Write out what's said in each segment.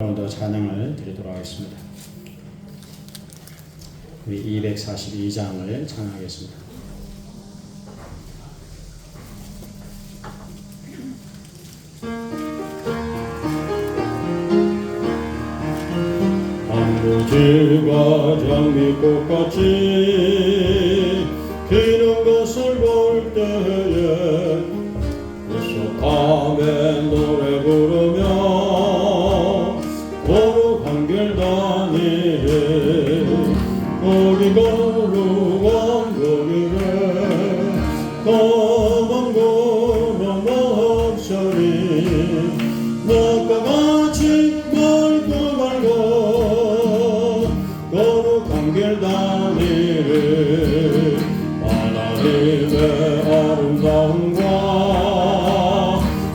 오늘도 찬양을 드리도록 하겠습니다. 우리 242장을 찬양하겠습니다. 황무지가 장미꽃같이 피는 것을 볼 때에 우석함에 노래 부르며 거룩한 길 다니리 우리 거룩한 거리를 검은 구름 없으리 낮과 같이 멀고 말고 거룩한 길 다니리 하나님의 아름다움과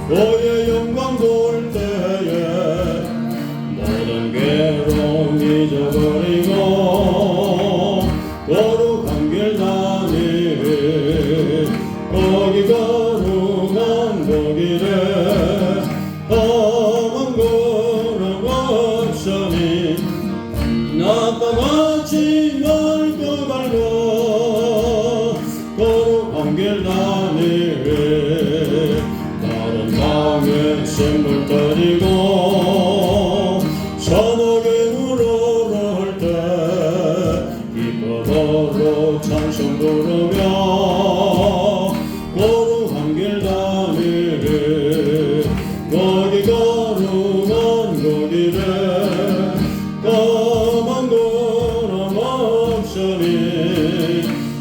너의 영광 볼 때에 모든 괴로움 잊어버리고 거룩한 길 다니리 거기 거룩한 거기를 험한 구름 없으니 낮과 같이 멀고 말고 거룩한 길 다니리 다른 땅에 샘물 터지고 선악의 우러러 때 기뻐하러 찬송 부르며 거룩한 길 다니리 거기 거룩한 거기를 검은 구름 없으니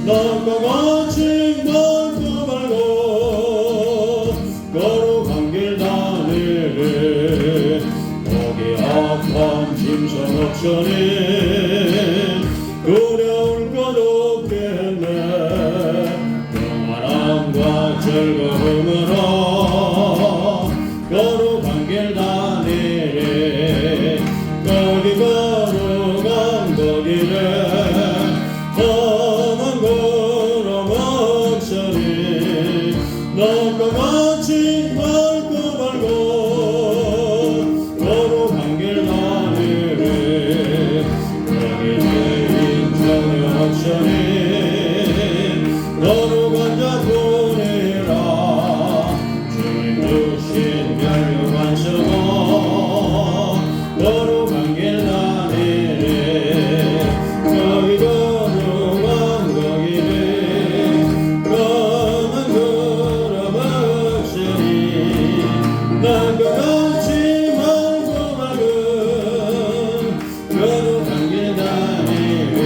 낮과 같이 멀고 말고 거룩한 길 다니리 거기 악한 짐승 없으니 두려울 것 없겠네 평안함과 즐거움으로 거룩한 길 다니리 거기 거룩한 거기를 검은 구름 없으니 낮과 같이 멀고 말고 거룩한 길 다니리 거기 죄인 전혀 없으니 거룩한 자뿐이라 주님 주신 멸류관 쓰고 거룩한 길 다니리 거기 거룩한 거기를 검은 구름 없으니 낮과 같이 멀고 말고 거룩한 길 다니리.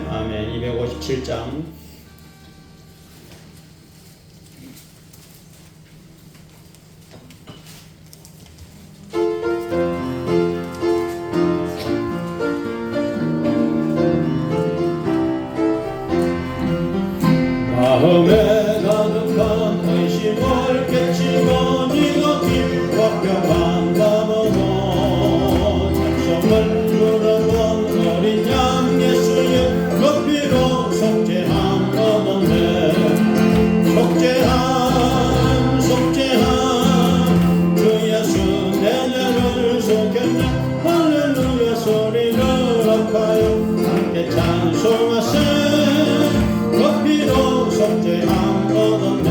아멘. 257장 마음에 가득한 의심을 깨치고 네가 길밖에 만나보고 찬송을 부르던 어린 양 예수의 그 피로 속죄함 얻었네 속죄함 주 예수 내 죄를 속였네 할렐루야 소리를 높아요 함께 찬송하세 그 피로 속죄함 얻었네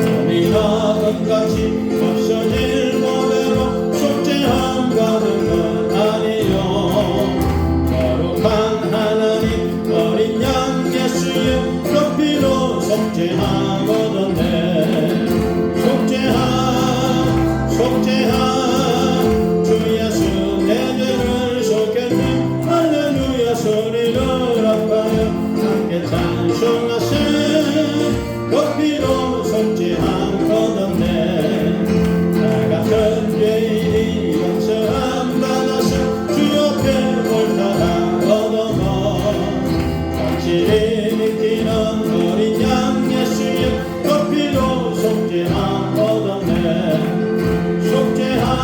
어린아 끝같이 없어질 법대로 속죄함 받은 건 아니요 거룩한 하나님 어린 양 예수의 그 피로 속죄함 얻었네 속죄함 주 예수 내 죄를 속였네 할렐루야 소리를 아파요 함께 찬송하세 그 피로 속죄함 얻었네 나 같은 죄인이 용서함 받아서 주 앞에 옳다함 얻어머 확실히 믿기는 어린 양 예수의 그 피로 속죄함 얻었네 속죄함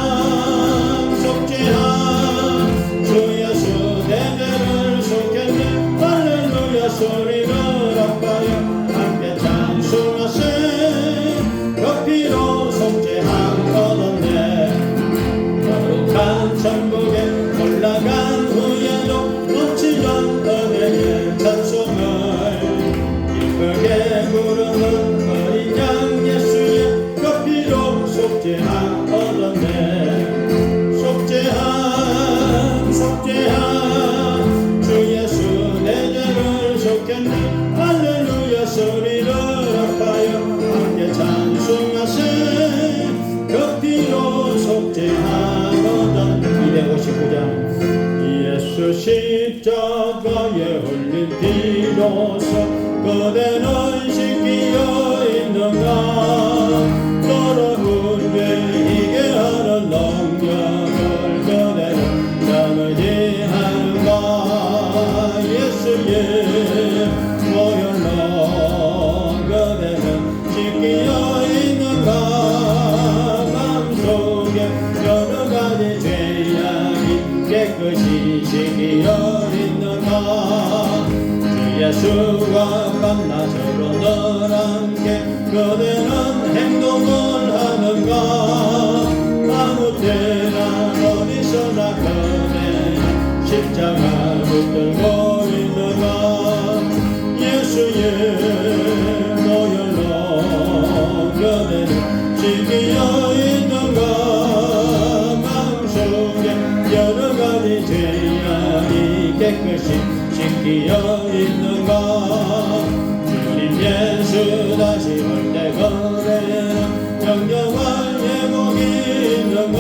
비로소 그대는 지키어 있는가 더러운 죄이게 하는 능력을 그대는 참으지 하는가 예수의 보혈로 그대는 지키어 있는가 마음속에 여러 가지 죄악이 깨끗이 지키어 있는가 주 예수와 만나서로 늘 함께 그대는 행동을 하는가 아무 때나 어디서나 그대 십자가 붙들고 있는가 예수의 보혈로 그대는 지키어 있는가 마음속에 여러 가지 죄악이 깨끗이 지키어 있는가 주님 예수 다시 올 때 그대는 영영할 예복이 있는가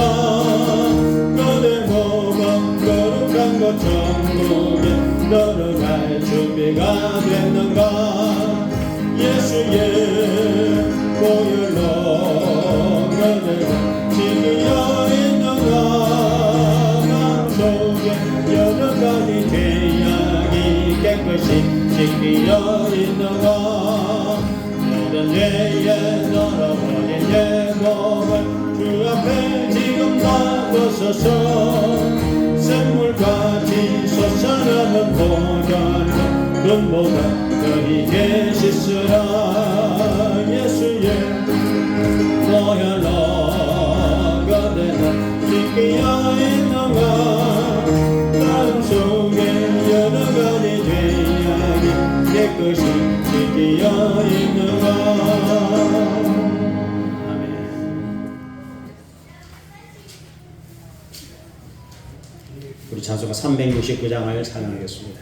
그대 몸은 거룩한 것 천국에 들어갈 준비가 됐는가 예수의 보혈로 그대는 지키어 있는가 마음속에 여러 가지 죄악이 깨끗이 지키어 있는가 모든 죄에 널어버린 내 몸을 주 앞에 지금 놔두소서 샘물같이 솟아나는 보혈로 눈보다 너희게 씻으라 예수의 보혈로 그대는 지키어 있는가 마음속에 여러 가지 죄악이 깨끗이 지키어 있는가 아멘. 우리 찬송가 369장을 찬양하겠습니다.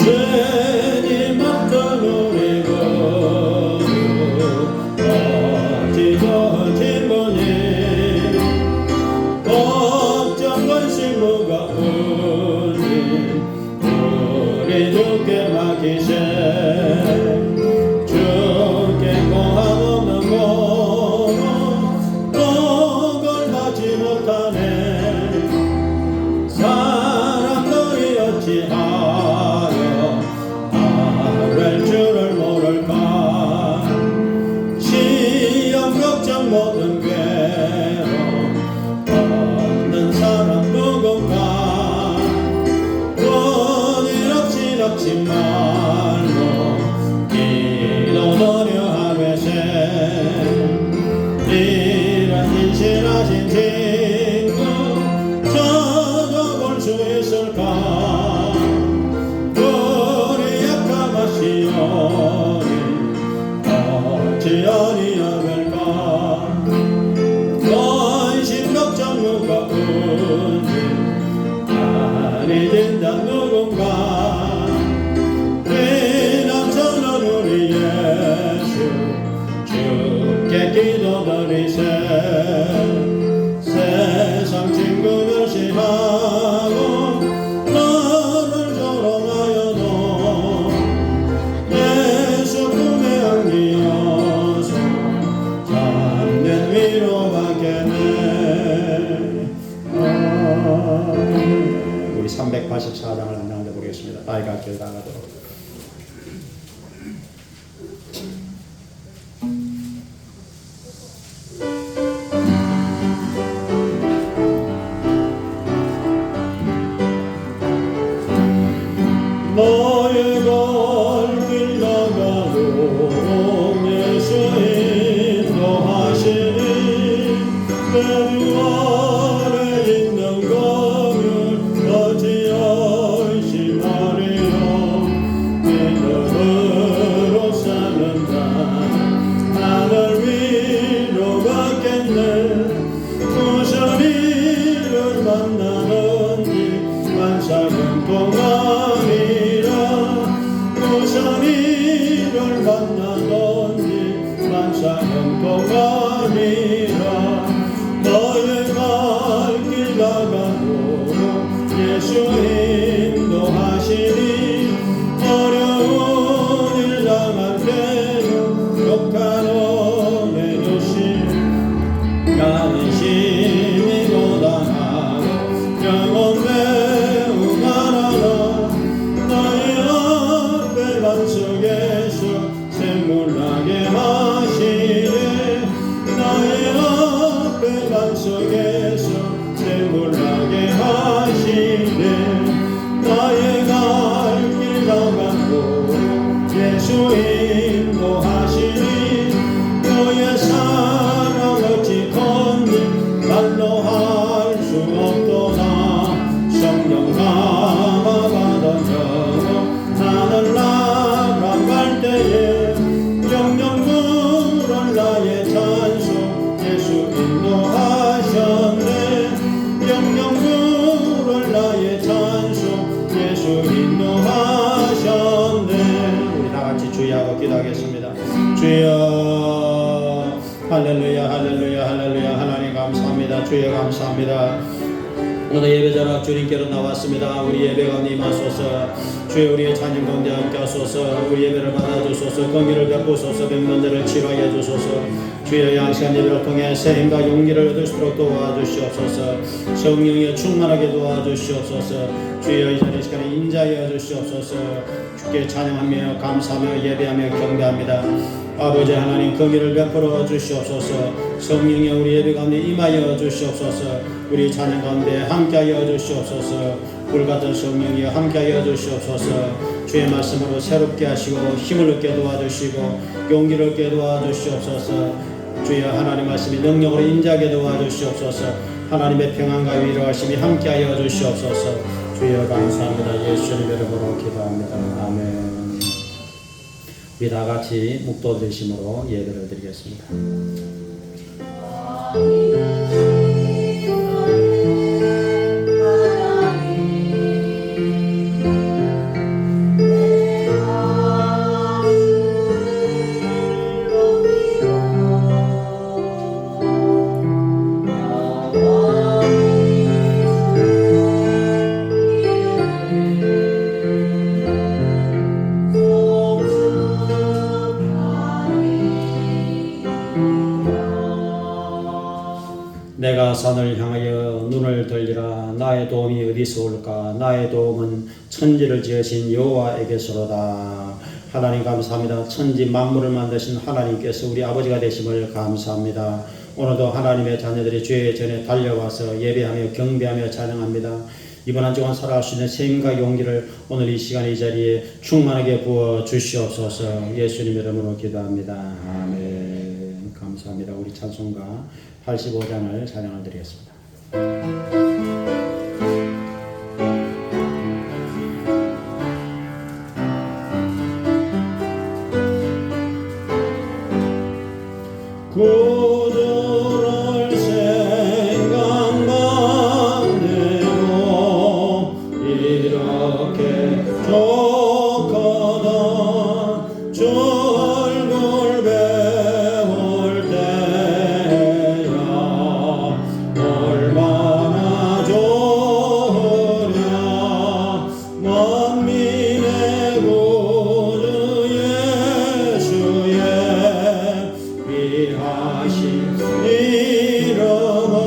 죄님 앞에 우리 거룩 어찌저지 보니 걱정 관심 무가 우니 우리 주께 맡기세 주께 고함 없는 고로 복을 받지 못하네 사람들이 어찌하여 될 줄을 모를까 시험 걱정 모든 괴로움 없는 사람 누군가 원인 없이 넉지 말고 기도드려 하면서 이런 인실하신 친구 찾아볼 수 있을까 어찌 아니하mel까 근심 걱정 누가 은지 아니 진짜 누군가 비난처럼 우리 예수 주께 기도드리세 세상 친구 멸시하고 너를 조롱하여도 예수 품에 안기어서 참된 위로받겠네 우리 384장을 한장해 보겠습니다. 빨리 같이 나가도록 너의 걸길 나가도록 예수 인도하시니 내 주 안에 있는 거를 어찌 의심하리요 믿음으로 사는다 나를 위로받겠네 무슨 일을 만나는지 만사는 동안이라 무슨 나가도록 예수 인도하시니 어려운 일 당할 때도 역할로 내주신 양은 심히 고단하고 영혼 매우 많아라 너의 앞에 반석에서 샘물나게 하시네 나의 앞에 반석에서 샘물나게 하시네 나의 갈 길 나가도록 예수 인도하시니 너의 사랑 어찌 건지 말로 할 수 없도다 성령 감화받은 영혼 나는 날아갈 때에 영영 물은 나의 찬송 예수 인도하셨네 영영 물은 나의 찬송 예수 인도하셨네 우리 다같이 주의하고 기도하겠습니다. 주여 할렐루야 할렐루야 할렐루야 하나님 감사합니다. 주여 감사합니다. 오늘 예배자락 주님께로 나왔습니다. 우리 예배가 임하소서 주여 우리의 찬양 가운데 함께 하소서 우리 예배를 받아주소서 건기를 베푸소서 병든 자를 치료하여 주소서 주여 양식한 예배를 통해 새 힘과 용기를 얻을 수 있도록 도와주시옵소서 성령에 충만하게 도와주시옵소서 주여 이 자리 시간에 인자하여 주시옵소서 주께 찬양하며 감사하며 예배하며 경배합니다. 아버지 하나님 건기를 베풀어 주시옵소서 성령이 우리 예배 가운데 임하여 주시옵소서 우리 찬양 가운데 함께하여 주시옵소서 불같은 성령이 함께하여 주시옵소서 주의 말씀으로 새롭게 하시고 힘을 얻게 도와주시고 용기를 얻게 도와주시옵소서 주여 하나님 말씀이 능력으로 인자하게 도와주시옵소서 하나님의 평안과 위로하심이 함께하여 주시옵소서 주여 감사합니다. 예수님 이름으로 기도합니다. 아멘. 우리 다같이 묵도 드심으로 예배를 드리겠습니다. 내가 산을 향하여 눈을 들리라 나의 도움이 어디서 올까 나의 도움은 천지를 지으신 여호와에게서로다. 하나님 감사합니다. 천지 만물을 만드신 하나님께서 우리 아버지가 되심을 감사합니다. 오늘도 하나님의 자녀들이 주의 전에 달려와서 예배하며 경배하며 찬양합니다. 이번 한 주간 살아갈 수 있는 힘과 용기를 오늘 이 시간 이 자리에 충만하게 부어 주시옵소서. 예수님 이름으로 기도합니다. 아멘. 감사합니다. 우리 찬송가 85장을 찬양을 드리겠습니다. 구주를 생각만 해도 이렇게 좋거든 주 얼굴 배울 때야 얼마나 좋으랴 만민의 구주 예수의 귀하신 이름은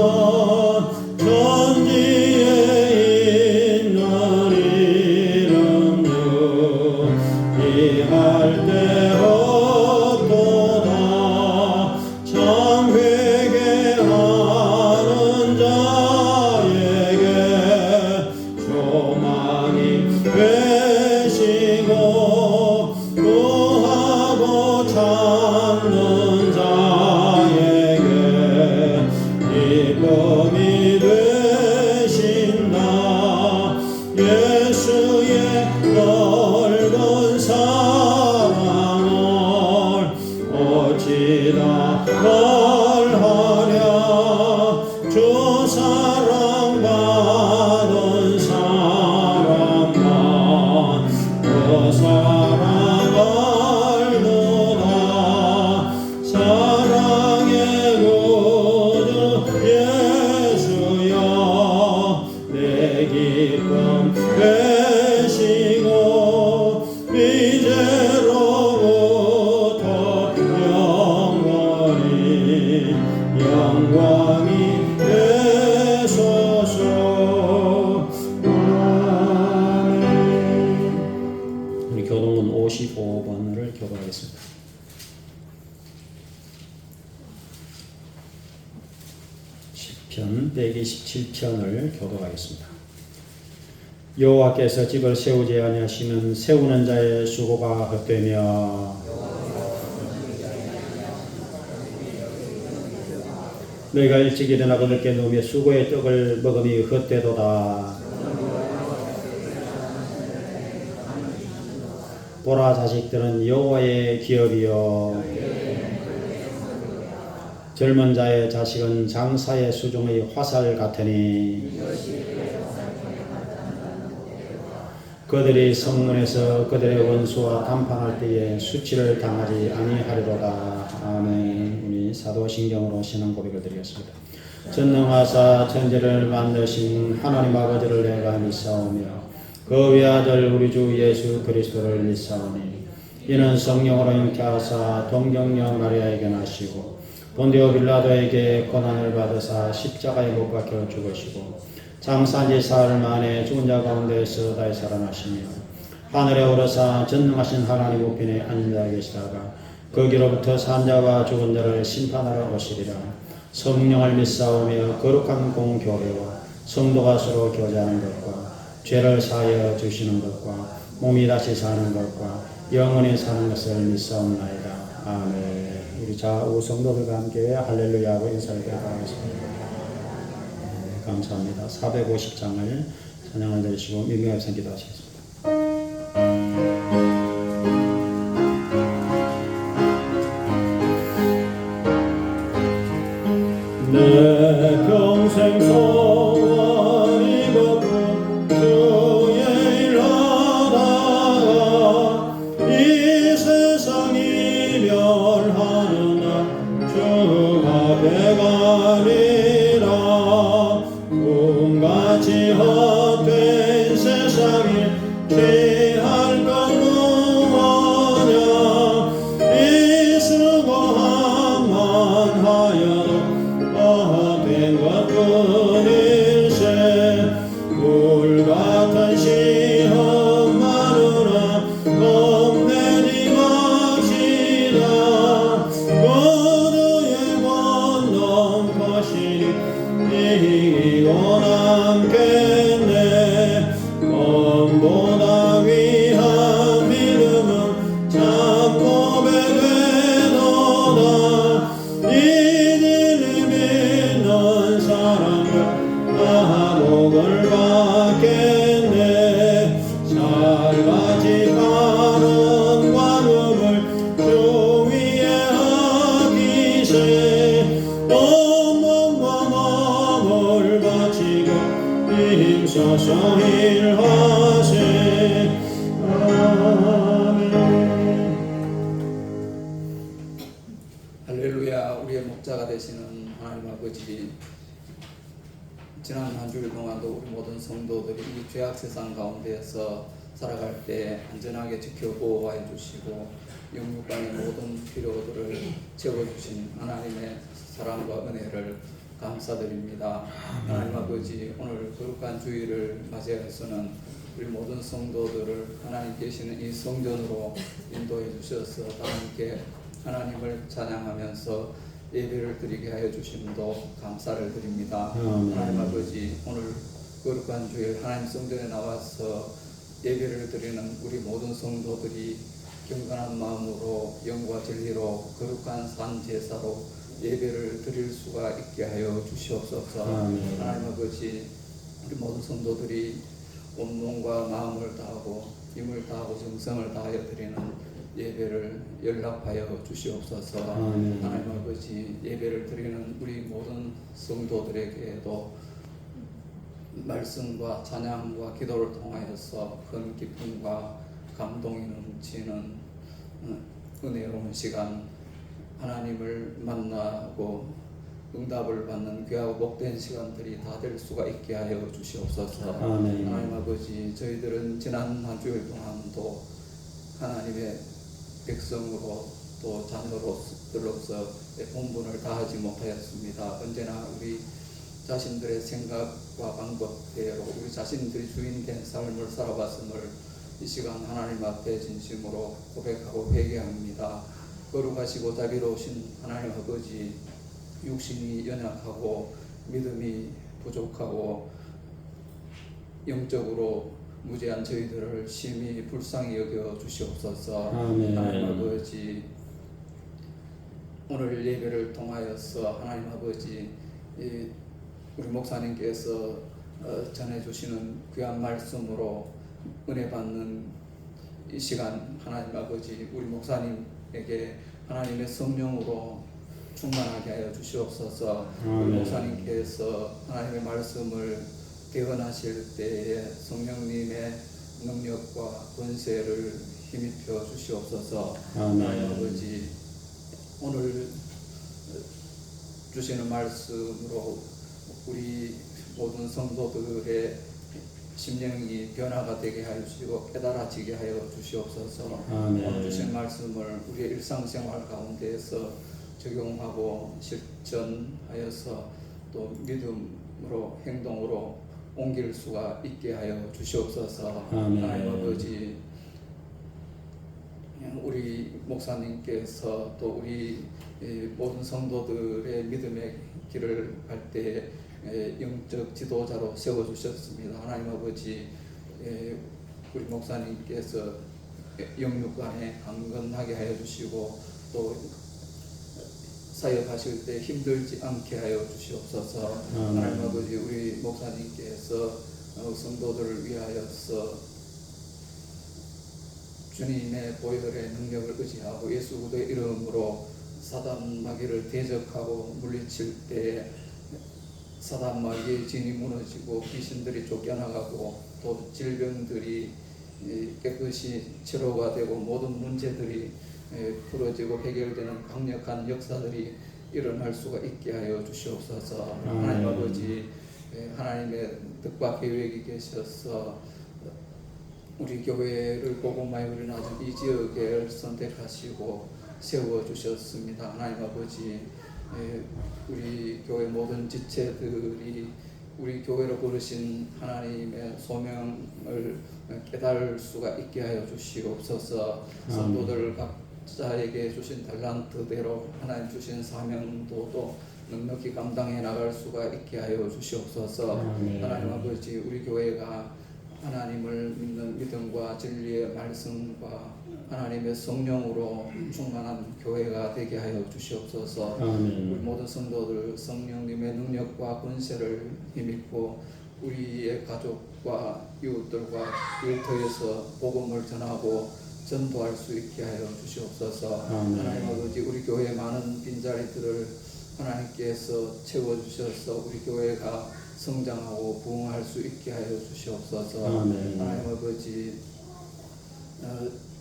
천지에 있는 이름요 이할 때 없도다 참 회개하는 자에게 소망이 되시고 구하고 찾는 자에게 기쁨이 되신다. 예수의 넓은 사랑을 어찌다 말하랴 주 사랑받은 사람만 그 사랑 알도다. 사랑의 구주 예수여 시편 127편을 교독하겠습니다. 여호와께서 집을 세우지 아니하시면 세우는 자의 수고가 헛되며 너희가 일찍 일어나고 늦게 누우며 수고의 떡을 먹음이 헛되도다. 보라, 자식들은 여호와의 기업이요 젊은 자의 자식은 장사의 수중의 화살 같으니 그들이 성문에서 그들의 원수와 담판할 때에 수치를 당하지 아니하리로다. 아멘. 우리 사도신경으로 신앙 고백을 드리겠습니다. 전능하사 천지를 만드신 하나님 아버지를 내가 믿사오며 그 외아들 우리 주 예수 그리스도를 믿사오니 이는 성령으로 잉태하사 동정녀 마리아에게 나시고 본디오 빌라도에게 고난을 받으사 십자가에 못 박혀 죽으시고 장사지 사흘 만에 죽은 자 가운데서 다시 살아나시며 하늘에 오르사 전능하신 하나님 우편에 앉아 계시다가 거기로부터 산자와 죽은 자를 심판하러 오시리라. 성령을 믿사오며 거룩한 공교회와 성도가 서로 교제하는 것과 죄를 사하여 주시는 것과 몸이 다시 사는 것과 영원히 사는 것을 믿사옵나이다. 아멘. 우리 좌우 성도들과 함께 할렐루야 하고 인사를 드리겠습니다. 감사합니다. 450장을 찬양을 드리시고 민명의 합성 기도하시겠습니다. 내 평생 소원 입었고 주의 일하다가 이 세상 이별하는 날 주 앞에 가리라. 꿈같이 헛된 세상에 취할 것 무엇냐. 이 수고함만 하여도 헛된 것뿐일세. 물같은 시험만으로 겁내지 맙시다. 모두의 권능 거시니 이기고 남겠네. 몸보다 위한 믿음은 참 고백되도다. 이 진리 믿는 사람들 다 복을 받겠네. 살같이 바른 관음을 주 위에 하기세. 온몸과 마음을 바치고 힘써서 일하세. 아멘. 할렐루야. 우리의 목자가 되시는 하나님 아버지, 지난 한 주일 동안도 우리 모든 성도들이 이 죄악 세상 가운데에서 살아갈 때 안전하게 지켜 보호해 주시고 영육간의 모든 필요들을 채워주신 하나님의 사랑과 은혜를 감사드립니다. 하나님 아버지, 오늘 거룩한 주일을 맞이해서는 우리 모든 성도들을 하나님 계시는 이 성전으로 인도해 주셔서 다 함께 하나님을 찬양하면서 예배를 드리게 하여 주심도 감사를 드립니다. 하나님 아버지, 오늘 거룩한 주일 하나님 성전에 나와서 예배를 드리는 우리 모든 성도들이 경건한 마음으로 영과 진리로 거룩한 산 제사로 예배를 드릴 수가 있게 하여 주시옵소서. 하나님 아버지, 우리 모든 성도들이 온몸과 마음을 다하고 힘을 다하고 정성을 다하여 드리는 예배를 연락하여 주시옵소서. 하나님 아버지, 예배를 드리는 우리 모든 성도들에게도 말씀과 찬양과 기도를 통하여서 큰 기쁨과 감동이 넘치는 은혜로운 시간, 하나님을 만나고 응답을 받는 귀하고 복된 시간들이 다 될 수가 있게 하여 주시옵소서. 하나님 아버지, 저희들은 지난 한 주일 동안도 하나님의 백성으로 또 자녀로서 본분을 다하지 못하였습니다. 언제나 우리 자신들의 생각과 방법대로 우리 자신들이 주인된 삶을 살아봤음을 이 시간 하나님 앞에 진심으로 고백하고 회개합니다. 거룩하시고 자비로우신 하나님 아버지, 육신이 연약하고 믿음이 부족하고 영적으로 무죄한 저희들을 심히 불쌍히 여겨 주시옵소서. 아멘. 하나님 아버지, 오늘 예배를 통하여서 하나님 아버지, 우리 목사님께서 전해주시는 귀한 말씀으로 은혜 받는 이 시간, 하나님 아버지, 우리 목사님에게 하나님의 성령으로 충만하게 하여 주시옵소서. 우리 목사님께서 하나님의 말씀을 대언하실 때에 성령님의 능력과 권세를 힘입혀 주시옵소서. 하나님 아버지, 오늘 주시는 말씀으로 우리 모든 성도들의 심령이 변화가 되게 하여 주시고 깨달아지게 하여 주시옵소서. 오늘 주신 말씀을 우리의 일상생활 가운데에서 적용하고 실천하여서 또 믿음으로 행동으로 옮길 수가 있게 하여 주시옵소서. 하나님 아버지, 우리 목사님께서 또 우리 모든 성도들의 믿음의 길을 갈 때 영적 지도자로 세워주셨습니다. 하나님 아버지, 우리 목사님께서 영육간에 강건하게 하여 주시고 또 사역하실 때 힘들지 않게 하여 주시옵소서. 하나님 아버지, 우리 목사님께서 성도들을 위하여서 주님의 보혈의 능력을 의지하고 예수 그리스도의 이름으로 사단 마귀를 대적하고 물리칠 때 사단 마귀의 진이 무너지고 귀신들이 쫓겨나가고 또 질병들이 깨끗이 치료가 되고 모든 문제들이 풀어지고 해결되는 강력한 역사들이 일어날 수가 있게 하여 주시옵소서. 하나님 아버지, 하나님의 뜻과 계획이 계셔서 우리 교회를 복음화에 우리나라 이 지역을 선택하시고 세워주셨습니다. 하나님 아버지, 우리 교회 모든 지체들이 우리 교회로 부르신 하나님의 소명을 깨달을 수가 있게 하여 주시옵소서. 성도들 각자에게 주신 달란트대로 하나님 주신 사명도도 넉넉히 감당해 나갈 수가 있게 하여 주시옵소서. 하나님 아버지, 우리 교회가 하나님을 믿는 믿음과 진리의 말씀과 하나님의 성령으로 충만한 교회가 되게 하여 주시옵소서. 우리 모든 성도들 성령님의 능력과 권세를 힘입고 우리의 가족과 이웃들과 일터에서 복음을 전하고 전도할 수 있게 하여 주시옵소서. 하나님 아버지, 우리 교회의 많은 빈자리들을 하나님께서 채워주셔서 우리 교회가 성장하고 부흥할 수 있게 하여 주시옵소서. 하나님 아버지,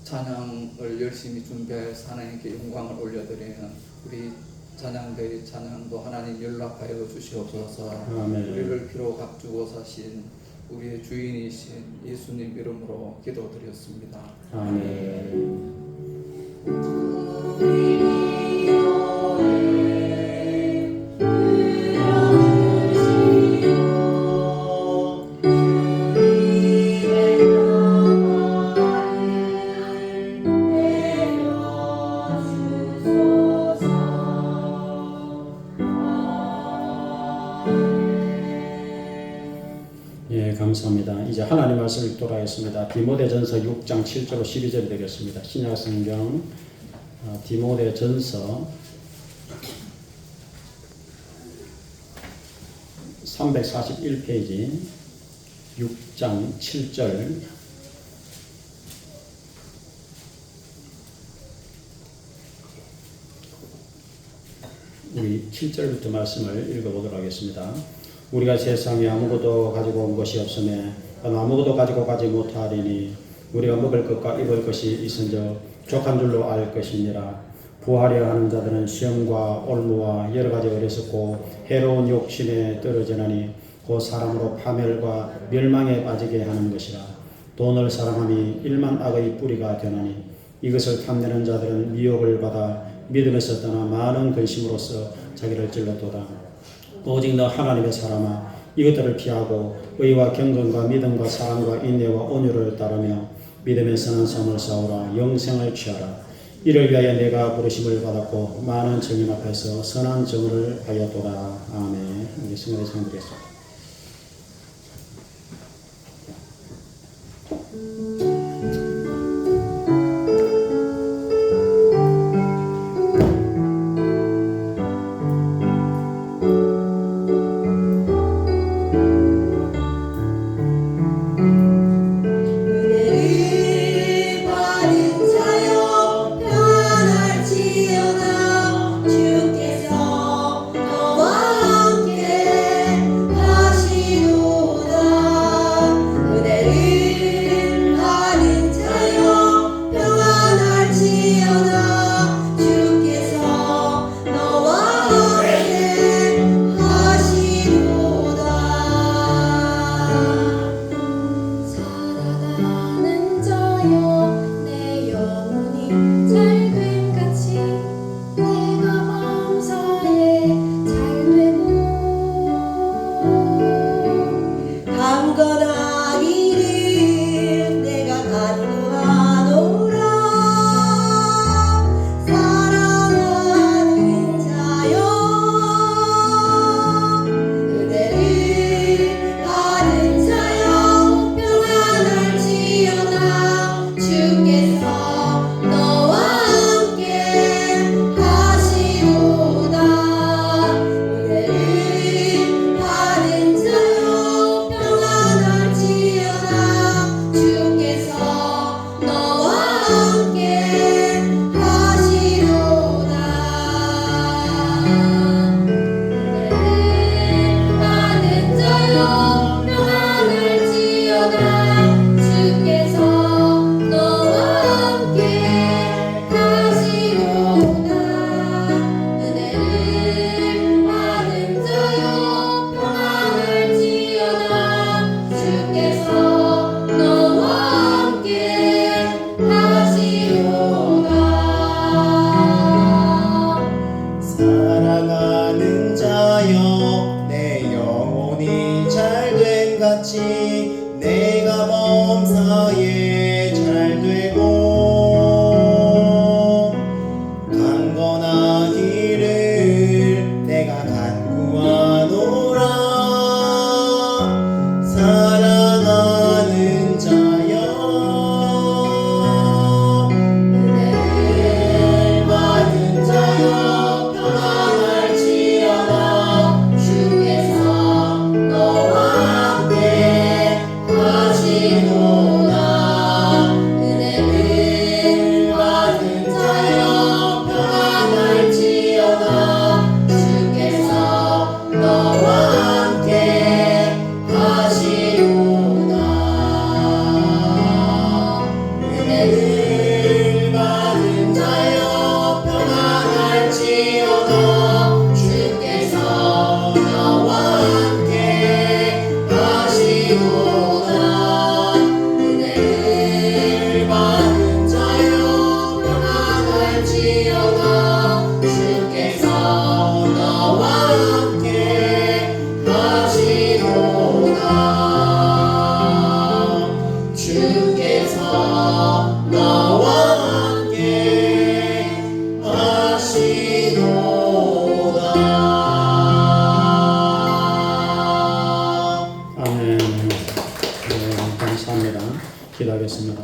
찬양을 열심히 준비할 하나님께 영광을 올려드리는 우리 찬양대의 찬양도 하나님 연락하여 주시옵소서. 우리를 피로 값주고 사신 우리의 주인이신 예수님 이름으로 기도드렸습니다. 아멘. 감사합니다. 이제 하나님 말씀을 읽도록 하겠습니다. 디모데전서 6장 7절로 12절이 되겠습니다. 신약성경 디모데전서 341페이지 6장 7절 우리 7절부터 말씀을 읽어보도록 하겠습니다. 우리가 세상에 아무것도 가지고 온 것이 없으며 아무것도 가지고 가지 못하리니 우리가 먹을 것과 입을 것이 있은즉 족한 줄로 알 것이니라. 부하려 하는 자들은 시험과 올무와 여러 가지 어리석고 해로운 욕심에 떨어지나니 곧 사람으로 파멸과 멸망에 빠지게 하는 것이라. 돈을 사랑함이 일만 악의 뿌리가 되나니 이것을 탐내는 자들은 미혹을 받아 믿음에서 떠나 많은 근심으로써 자기를 찔렀도다. 오직 너 하나님의 사람아, 이것들을 피하고 의와 경건과 믿음과 사랑과 인내와 온유를 따르며 믿음의 선한 삶을 싸우라. 영생을 취하라. 이를 위하여 내가 부르심을 받았고 많은 증인 앞에서 선한 증언을 하였도다. 아멘. 우리 승리의 성드리겠습니다. 기도하겠습니다.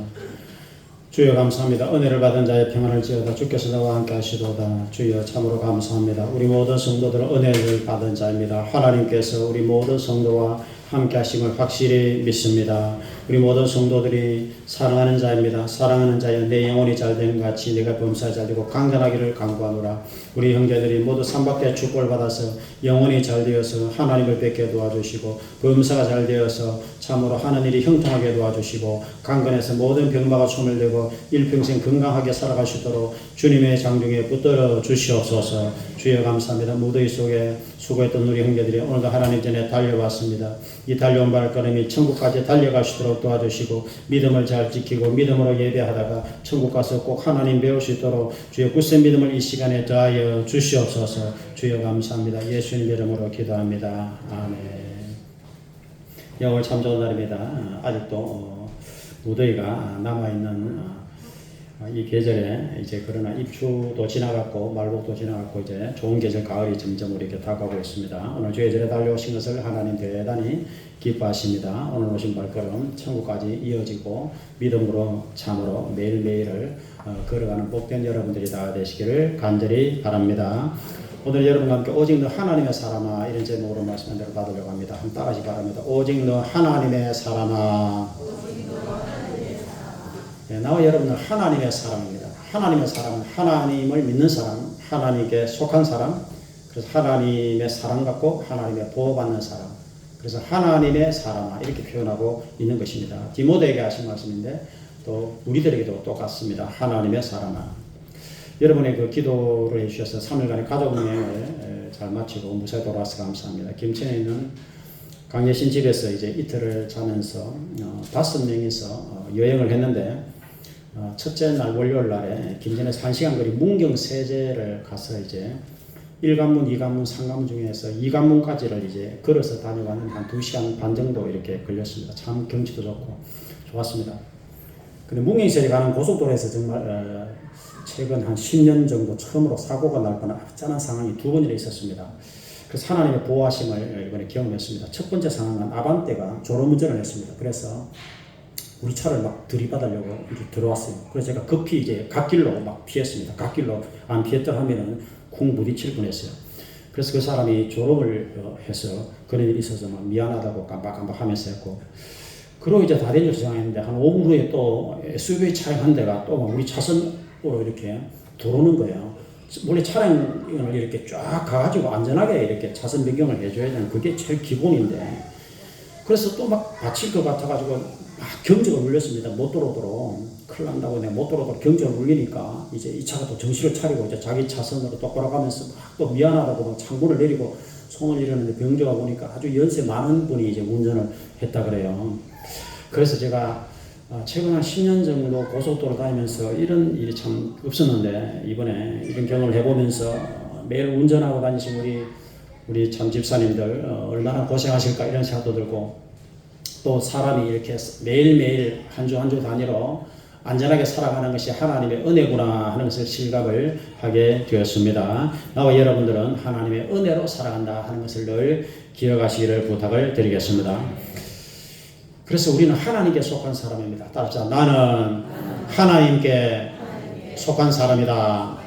주여 감사합니다. 은혜를 받은 자의 평안을 지어다 주께서 나와 함께 하시도다. 주여 참으로 감사합니다. 우리 모든 성도들은 은혜를 받은 자입니다. 하나님께서 우리 모든 성도와 함께 하심을 확실히 믿습니다. 우리 모든 성도들이 사랑하는 자입니다. 사랑하는 자여 내 영혼이 잘된 같이 내가 범사에 잘되고 강건하기를 간구하노라. 우리 형제들이 모두 삼박대 축복을 받아서 영혼이 잘되어서 하나님을 뵙게 도와주시고 범사가 잘되어서 참으로 하는 일이 형통하게 도와주시고 강건해서 모든 병마가 소멸되고 일평생 건강하게 살아갈 수 있도록 주님의 장중에 붙들어 주시옵소서. 주여 감사합니다. 무더위 속에 수고했던 우리 형제들이 오늘도 하나님 전에 달려왔습니다. 이 달려온 발걸음이 천국까지 달려갈 수 있도록 도와주시고 믿음을 잘 지키고 믿음으로 예배하다가 천국 가서 꼭 하나님 배울 수 있도록 주여 굳센 믿음을 이 시간에 더하여 주시옵소서. 주여 감사합니다. 예수님 이름으로 기도합니다. 아멘. 오늘 참 좋은 날입니다. 아직도 무더위가 남아있는 이 계절에 이제 그러나 입추도 지나갔고 말복도 지나갔고 이제 좋은 계절 가을이 점점 우리에게 다가오고 있습니다. 오늘 주의 절에 달려오신 것을 하나님 대단히 기뻐하십니다. 오늘 오신 발걸음 천국까지 이어지고 믿음으로 참으로 매일매일을 걸어가는 복된 여러분들이 다 되시기를 간절히 바랍니다. 오늘 여러분과 함께 오직 너 하나님의 사람아 이런 제목으로 말씀한 대로 받으려고 합니다. 한번 따라하시 바랍니다. 오직 너 하나님의 사람아. 네, 나와 여러분은 하나님의 사람입니다. 하나님의 사람은 하나님을 믿는 사람, 하나님께 속한 사람, 그래서 하나님의 사랑 받고 하나님의 보호받는 사람, 그래서 하나님의 사람아 이렇게 표현하고 있는 것입니다. 디모데에게 하신 말씀인데 또 우리들에게도 똑같습니다. 하나님의 사람아. 여러분의 그 기도를 해주셔서 3일간의 가족 여행을 잘 마치고 무사히 돌아와서 감사합니다. 김천에 있는 강예신 집에서 이제 이틀을 자면서 5명이서 여행을 했는데 첫째 날 월요일 날에 김천에서 1시간 거리 문경세제를 가서 이제 1관문, 2관문, 3관문 중에서 2관문까지를 이제 걸어서 다녀왔는데 한 2시간 반 정도 이렇게 걸렸습니다. 참 경치도 좋고 좋았습니다. 근데 문경세제 가는 고속도로에서 정말 최근 한 10년 정도 처음으로 사고가 날 뻔한 짠한 상황이 2번이나 있었습니다. 그래서 하나님의 보호하심을 이번에 경험했습니다. 첫 번째 상황은 아반떼가 졸음운전을 했습니다. 그래서 우리 차를 막 들이받으려고 이렇게 들어왔어요. 그래서 제가 급히 이제 갓길로 막 피했습니다. 갓길로 안 피했다 하면은 쿵 부딪힐 뻔했어요. 그래서 그 사람이 졸음을 해서 그런 일이 있어서 막 미안하다고 깜빡깜빡 하면서 했고, 그러고 이제 다 된 줄 생각했는데 한 5분 후에 또 SUV 차량 한 대가 또 우리 차선으로 이렇게 들어오는 거예요. 원래 차량을 이렇게 쫙 가가지고 안전하게 이렇게 차선 변경을 해줘야 되는 그게 제일 기본인데, 그래서 또 막 다칠 것 같아가지고 막 경적을 울렸습니다. 못 들어오도록. 큰일 난다고 내가 못 들어오도록 경적을 울리니까 이제 이 차가 또 정신을 차리고 이제 자기 차선으로 똑바로 가면서 막 또 미안하다고 막 창문을 내리고 손을 이러는데 병조가 보니까 아주 연세 많은 분이 이제 운전을 했다 그래요. 그래서 제가 최근 한 10년 정도 고속도로 다니면서 이런 일이 참 없었는데 이번에 이런 경험을 해보면서 매일 운전하고 다니신 우리 참 집사님들 얼마나 고생하실까 이런 생각도 들고, 또 사람이 이렇게 매일매일 한 주 한 주 단위로 안전하게 살아가는 것이 하나님의 은혜구나 하는 것을 실감을 하게 되었습니다. 나와 여러분들은 하나님의 은혜로 살아간다 하는 것을 늘 기억하시기를 부탁을 드리겠습니다. 그래서 우리는 하나님께 속한 사람입니다. 따라서 나는 하나님께 속한 사람이다.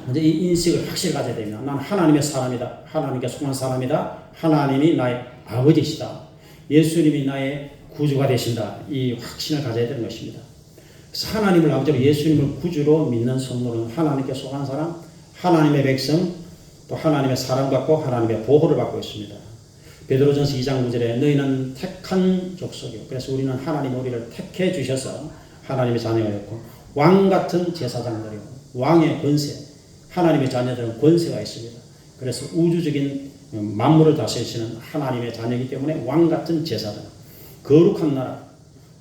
이제 이 인식을 확실히 가져야 됩니다. 나는 하나님의 사람이다. 하나님께 속한 사람이다. 하나님이 나의 아버지시다. 예수님이 나의 구주가 되신다. 이 확신을 가져야 되는 것입니다. 그래서 하나님을 아버지로 예수님을 구주로 믿는 성도는 하나님께 속한 사람, 하나님의 백성, 또 하나님의 사랑받고 하나님의 보호를 받고 있습니다. 베드로전서 2장 9절에 너희는 택한 족속이요. 그래서 우리는 하나님 우리를 택해 주셔서 하나님의 자녀가 됐고, 왕 같은 제사장들이요. 왕의 권세, 하나님의 자녀들은 권세가 있습니다. 그래서 우주적인 만물을 다스리시는 하나님의 자녀이기 때문에 왕 같은 제사장, 거룩한 나라,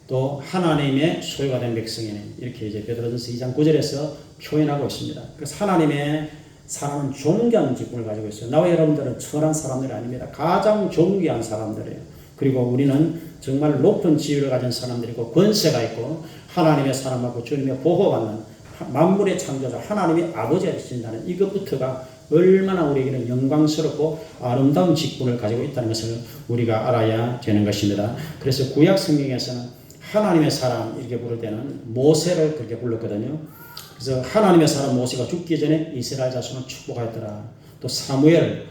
또 하나님의 소유가 된 백성이네. 이렇게 이제 베드로전서 2장 9절에서 표현하고 있습니다. 그래서 하나님의 사람은 존귀한 직분을 가지고 있어요. 나와 여러분들은 천한 사람들이 아닙니다. 가장 존귀한 사람들이에요. 그리고 우리는 정말 높은 지위를 가진 사람들이고 권세가 있고 하나님의 사랑받고 주님의 보호받는 만물의 창조자 하나님의 아버지가 되신다는 이것부터가 얼마나 우리에게는 영광스럽고 아름다운 직분을 가지고 있다는 것을 우리가 알아야 되는 것입니다. 그래서 구약 성경에서는 하나님의 사람 이렇게 부를 때는 모세를 그렇게 불렀거든요. 그래서 하나님의 사람 모세가 죽기 전에 이스라엘 자손을 축복하였더라. 또 사무엘,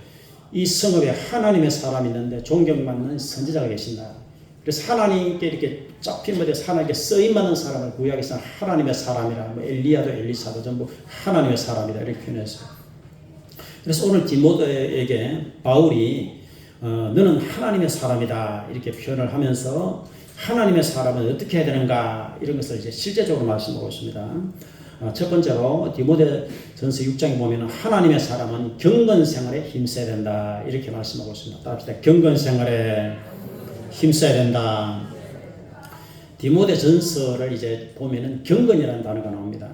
이 성읍에 하나님의 사람이 있는데 존경받는 선지자가 계신다. 그래서 하나님께 이렇게 잡힌 것에서 하나님께 쓰임받는 사람을 구약에서는 하나님의 사람이라, 뭐 엘리야도 엘리사도 전부 하나님의 사람이다 이렇게 표현했어요. 그래서 오늘 디모데에게 바울이 너는 하나님의 사람이다 이렇게 표현을 하면서 하나님의 사람은 어떻게 해야 되는가 이런 것을 이제 실제적으로 말씀하고 있습니다. 첫 번째로 디모데전서 6장에 보면 하나님의 사람은 경건 생활에 힘써야 된다 이렇게 말씀하고 있습니다. 따라합시다. 경건 생활에 힘써야 된다. 디모데전서를 이제 보면은 경건이라는 단어가 나옵니다.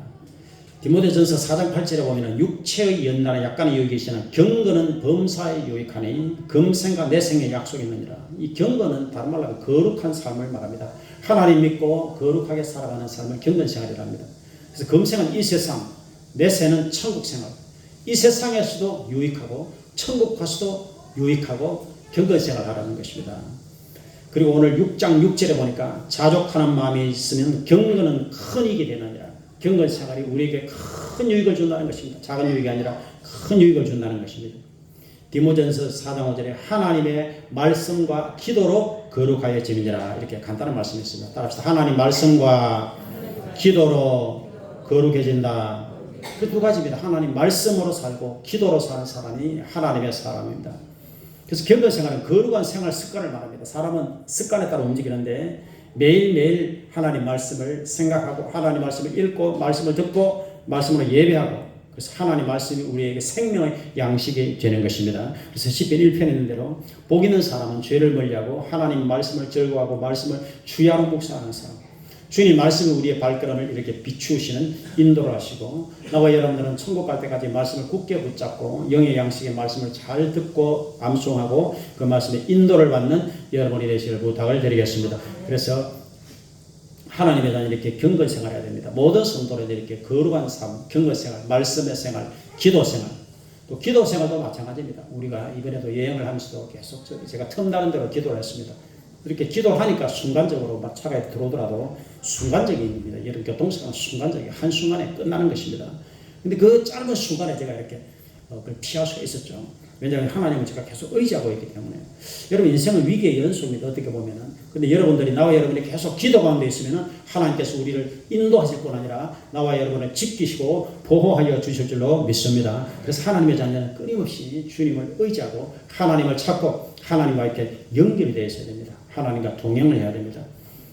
디모데전서 4장 8절에 보면은 육체의 연단에 약간의 유익이 있으나 경건은 범사에 유익하니 금생과 내생의 약속이 있느니라. 이 경건은 다른 말로 거룩한 삶을 말합니다. 하나님 믿고 거룩하게 살아가는 삶을 경건 생활이라 합니다. 그래서 금생은 이 세상, 내세는 천국 생활. 이 세상에서도 유익하고 천국 가서도 유익하고 경건 생활을 하라는 것입니다. 그리고 오늘 6장 6절에 보니까 자족하는 마음이 있으면 경건은 큰 이익이 되느니라. 경건 생활이 우리에게 큰 유익을 준다는 것입니다. 작은 유익이 아니라 큰 유익을 준다는 것입니다. 디모전서 4장 5절에 하나님의 말씀과 기도로 거룩하여짐이니라. 이렇게 간단한 말씀이 있습니다. 따라합시다. 하나님 말씀과 기도로 거룩해진다. 그 두 가지입니다. 하나님 말씀으로 살고 기도로 사는 사람이 하나님의 사람입니다. 그래서 경건 생활은 거룩한 생활 습관을 말합니다. 사람은 습관에 따라 움직이는데 매일매일 하나님 말씀을 생각하고 하나님 말씀을 읽고 말씀을 듣고 말씀으로 예배하고 그래서 하나님 말씀이 우리에게 생명의 양식이 되는 것입니다. 그래서 시편 1편에 있는 대로 복 있는 사람은 죄를 멀리하고 하나님 말씀을 즐거워하고 말씀을 주야로 묵상하는 사람. 주님 말씀이 우리의 발걸음을 이렇게 비추시는 인도를 하시고 나와 여러분들은 천국 갈 때까지 말씀을 굳게 붙잡고 영의 양식의 말씀을 잘 듣고 암송하고 그 말씀의 인도를 받는 여러분이 되시길 부탁을 드리겠습니다. 그래서 하나님의 자녀 이렇게 경건 생활해야 됩니다. 모든 성도들이 이렇게 거룩한 삶, 경건 생활, 말씀의 생활, 기도 생활, 또 기도 생활도 마찬가지입니다. 우리가 이번에도 여행을 하면서도 계속 제가 틈나는 대로 기도를 했습니다. 이렇게 기도하니까 순간적으로 막 차가 들어오더라도 순간적인 일입니다. 이런 교통사고는 순간적인 한순간에 끝나는 것입니다. 근데 그 짧은 순간에 제가 이렇게 그걸 피할 수가 있었죠. 왜냐하면 하나님은 제가 계속 의지하고 있기 때문에. 여러분 인생은 위기의 연속입니다. 어떻게 보면은. 근데 여러분들이 나와 여러분이 계속 기도 가운데 있으면은 하나님께서 우리를 인도하실 뿐 아니라 나와 여러분을 지키시고 보호하여 주실 줄로 믿습니다. 그래서 하나님의 자녀는 끊임없이 주님을 의지하고 하나님을 찾고 하나님과 이렇게 연결이 되어 있어야 됩니다. 하나님과 동행을 해야 됩니다.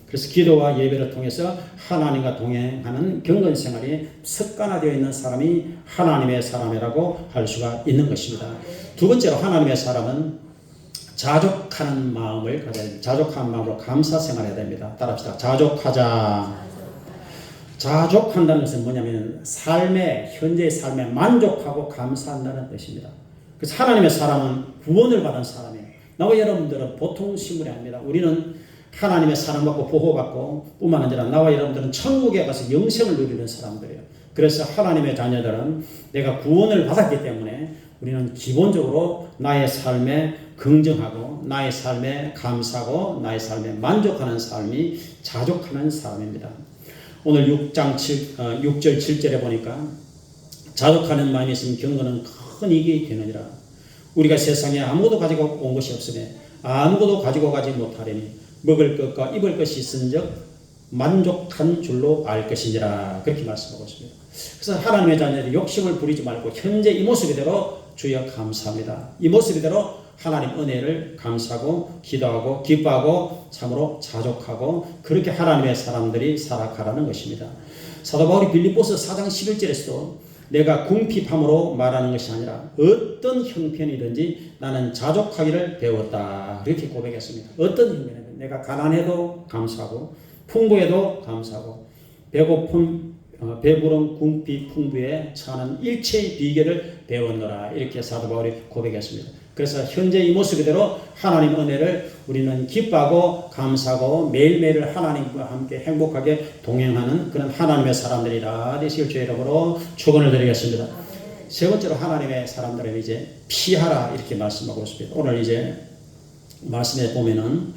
그래서 기도와 예배를 통해서 하나님과 동행하는 경건 생활이 습관화되어 있는 사람이 하나님의 사람이라고 할 수가 있는 것입니다. 두 번째로 하나님의 사람은 자족하는 마음을 가져야 됩니다. 자족하는 마음으로 감사 생활해야 됩니다. 따라합시다. 자족하자. 자족한다는 것은 뭐냐면 현재의 삶에 만족하고 감사한다는 뜻입니다. 그래서 하나님의 사람은 구원을 받은 사람이에요. 나와 여러분들은 보통 신분이 아닙니다. 우리는 하나님의 사랑받고 보호받고 뿐만 아니라 나와 여러분들은 천국에 가서 영생을 누리는 사람들이에요. 그래서 하나님의 자녀들은 내가 구원을 받았기 때문에 우리는 기본적으로 나의 삶에 긍정하고 나의 삶에 감사하고 나의 삶에 만족하는 삶이 자족하는 사람입니다. 오늘 6절 7절에 보니까 자족하는 마음이 있으면 경건은 큰 이익이 되느니라. 우리가 세상에 아무것도 가지고 온 것이 없으며 아무것도 가지고 가지 못하리니 먹을 것과 입을 것이 있은즉 만족한 줄로 알 것이니라. 그렇게 말씀하고 있습니다. 그래서 하나님의 자녀들이 욕심을 부리지 말고 현재 이 모습이대로 주여 감사합니다. 이 모습이대로 하나님 은혜를 감사하고 기도하고 기뻐하고 참으로 자족하고 그렇게 하나님의 사람들이 살아가라는 것입니다. 사도 바울이 빌립보서 4장 11절에서도 내가 궁핍함으로 말하는 것이 아니라 어떤 형편이든지 나는 자족하기를 배웠다. 이렇게 고백했습니다. 어떤 형편이든 내가 가난해도 감사하고 풍부해도 감사하고 배부름 궁핍 풍부에 처하는 일체의 비결을 배웠노라. 이렇게 사도 바울이 고백했습니다. 그래서 현재 이 모습이대로 하나님 은혜를 우리는 기뻐하고 감사하고 매일매일 하나님과 함께 행복하게 동행하는 그런 하나님의 사람들이라 되실 주의 이름으로 축원을 드리겠습니다. 세 번째로 하나님의 사람들은 이제 피하라 이렇게 말씀하고 있습니다. 오늘 이제 말씀에 보면은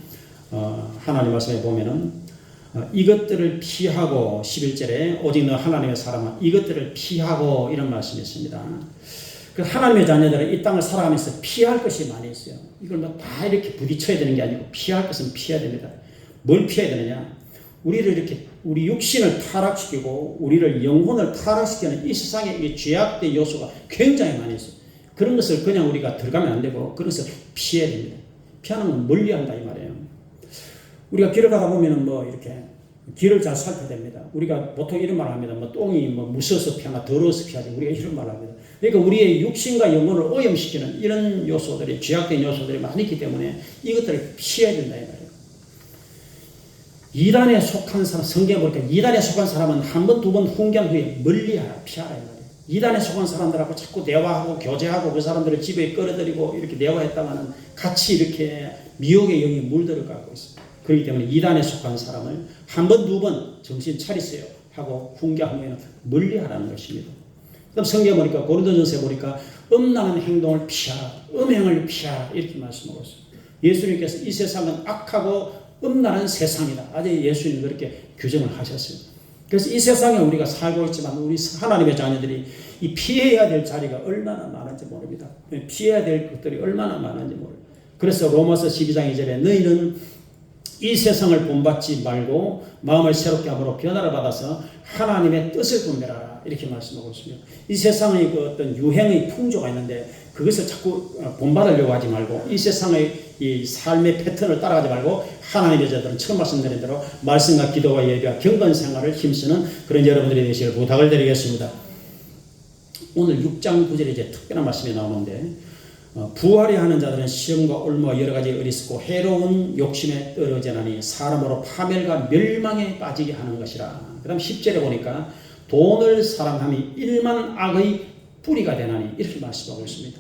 하나님 말씀에 보면은 이것들을 피하고 11절에 오직 너 하나님의 사람은 이것들을 피하고 이런 말씀이 있습니다. 그 하나님의 자녀들은 이 땅을 살아가면서 피할 것이 많이 있어요. 이걸 뭐 다 이렇게 부딪혀야 되는 게 아니고 피할 것은 피해야 됩니다. 뭘 피해야 되느냐? 우리를 이렇게 우리 육신을 타락시키고 우리를 영혼을 타락시키는 이 세상에 이 죄악된 요소가 굉장히 많이 있어요. 그런 것을 그냥 우리가 들어가면 안 되고 그런 것을 피해야 됩니다. 피하는 건 멀리한다 이 말이에요. 우리가 길을 가다 보면은 뭐 이렇게 길을 잘 살펴야 됩니다. 우리가 보통 이런 말을 합니다. 뭐 똥이 뭐 무서워서 피하나 더러워서 피하지. 우리가 이런 말을 합니다. 그러니까 우리의 육신과 영혼을 오염시키는 이런 요소들이 죄악된 요소들이 많이 있기 때문에 이것들을 피해야 된다 이 말이에요. 이단에 속한 사람, 성경에 보니까 이단에 속한 사람은 한 번, 두 번 훈계한 후에 멀리하라, 피하라 이 말이에요. 이단에 속한 사람들하고 자꾸 대화하고 교제하고 그 사람들을 집에 끌어들이고 이렇게 대화했다가는 같이 이렇게 미혹의 영이 물들어가고 있습니다. 그렇기 때문에 이단에 속한 사람을 한 번, 두 번 정신 차리세요. 하고 훈계하면 멀리하라는 것입니다. 그럼 성경에 보니까 고린도전서에 보니까 음란한 행동을 피하라, 음행을 피하라 이렇게 말씀하고 있어요. 예수님께서 이 세상은 악하고 음란한 세상이다. 아주 예수님 그렇게 규정을 하셨어요. 그래서 이 세상에 우리가 살고 있지만 우리 하나님의 자녀들이 이 피해야 될 자리가 얼마나 많은지 모릅니다. 피해야 될 것들이 얼마나 많은지 모릅니다. 그래서 로마서 12장 2절에 너희는 이 세상을 본받지 말고 마음을 새롭게 함으로 변화를 받아서 하나님의 뜻을 분별하라 이렇게 말씀하고 있습니다. 이 세상의 그 어떤 유행의 풍조가 있는데 그것을 자꾸 본받으려고 하지 말고 이 세상의 이 삶의 패턴을 따라가지 말고 하나님의 자들은 처음 말씀드린 대로 말씀과 기도와 예배와 경건 생활을 힘쓰는 그런 여러분들이 되시길 부탁을 드리겠습니다. 오늘 6장 9절에 이제 특별한 말씀이 나오는데 부활이 하는 자들은 시험과 올무와 여러 가지 어리석고 해로운 욕심에 떨어지나니 사람으로 파멸과 멸망에 빠지게 하는 것이라. 그 다음 10절에 보니까 돈을 사랑함이 일만 악의 뿌리가 되나니 이렇게 말씀하고 있습니다.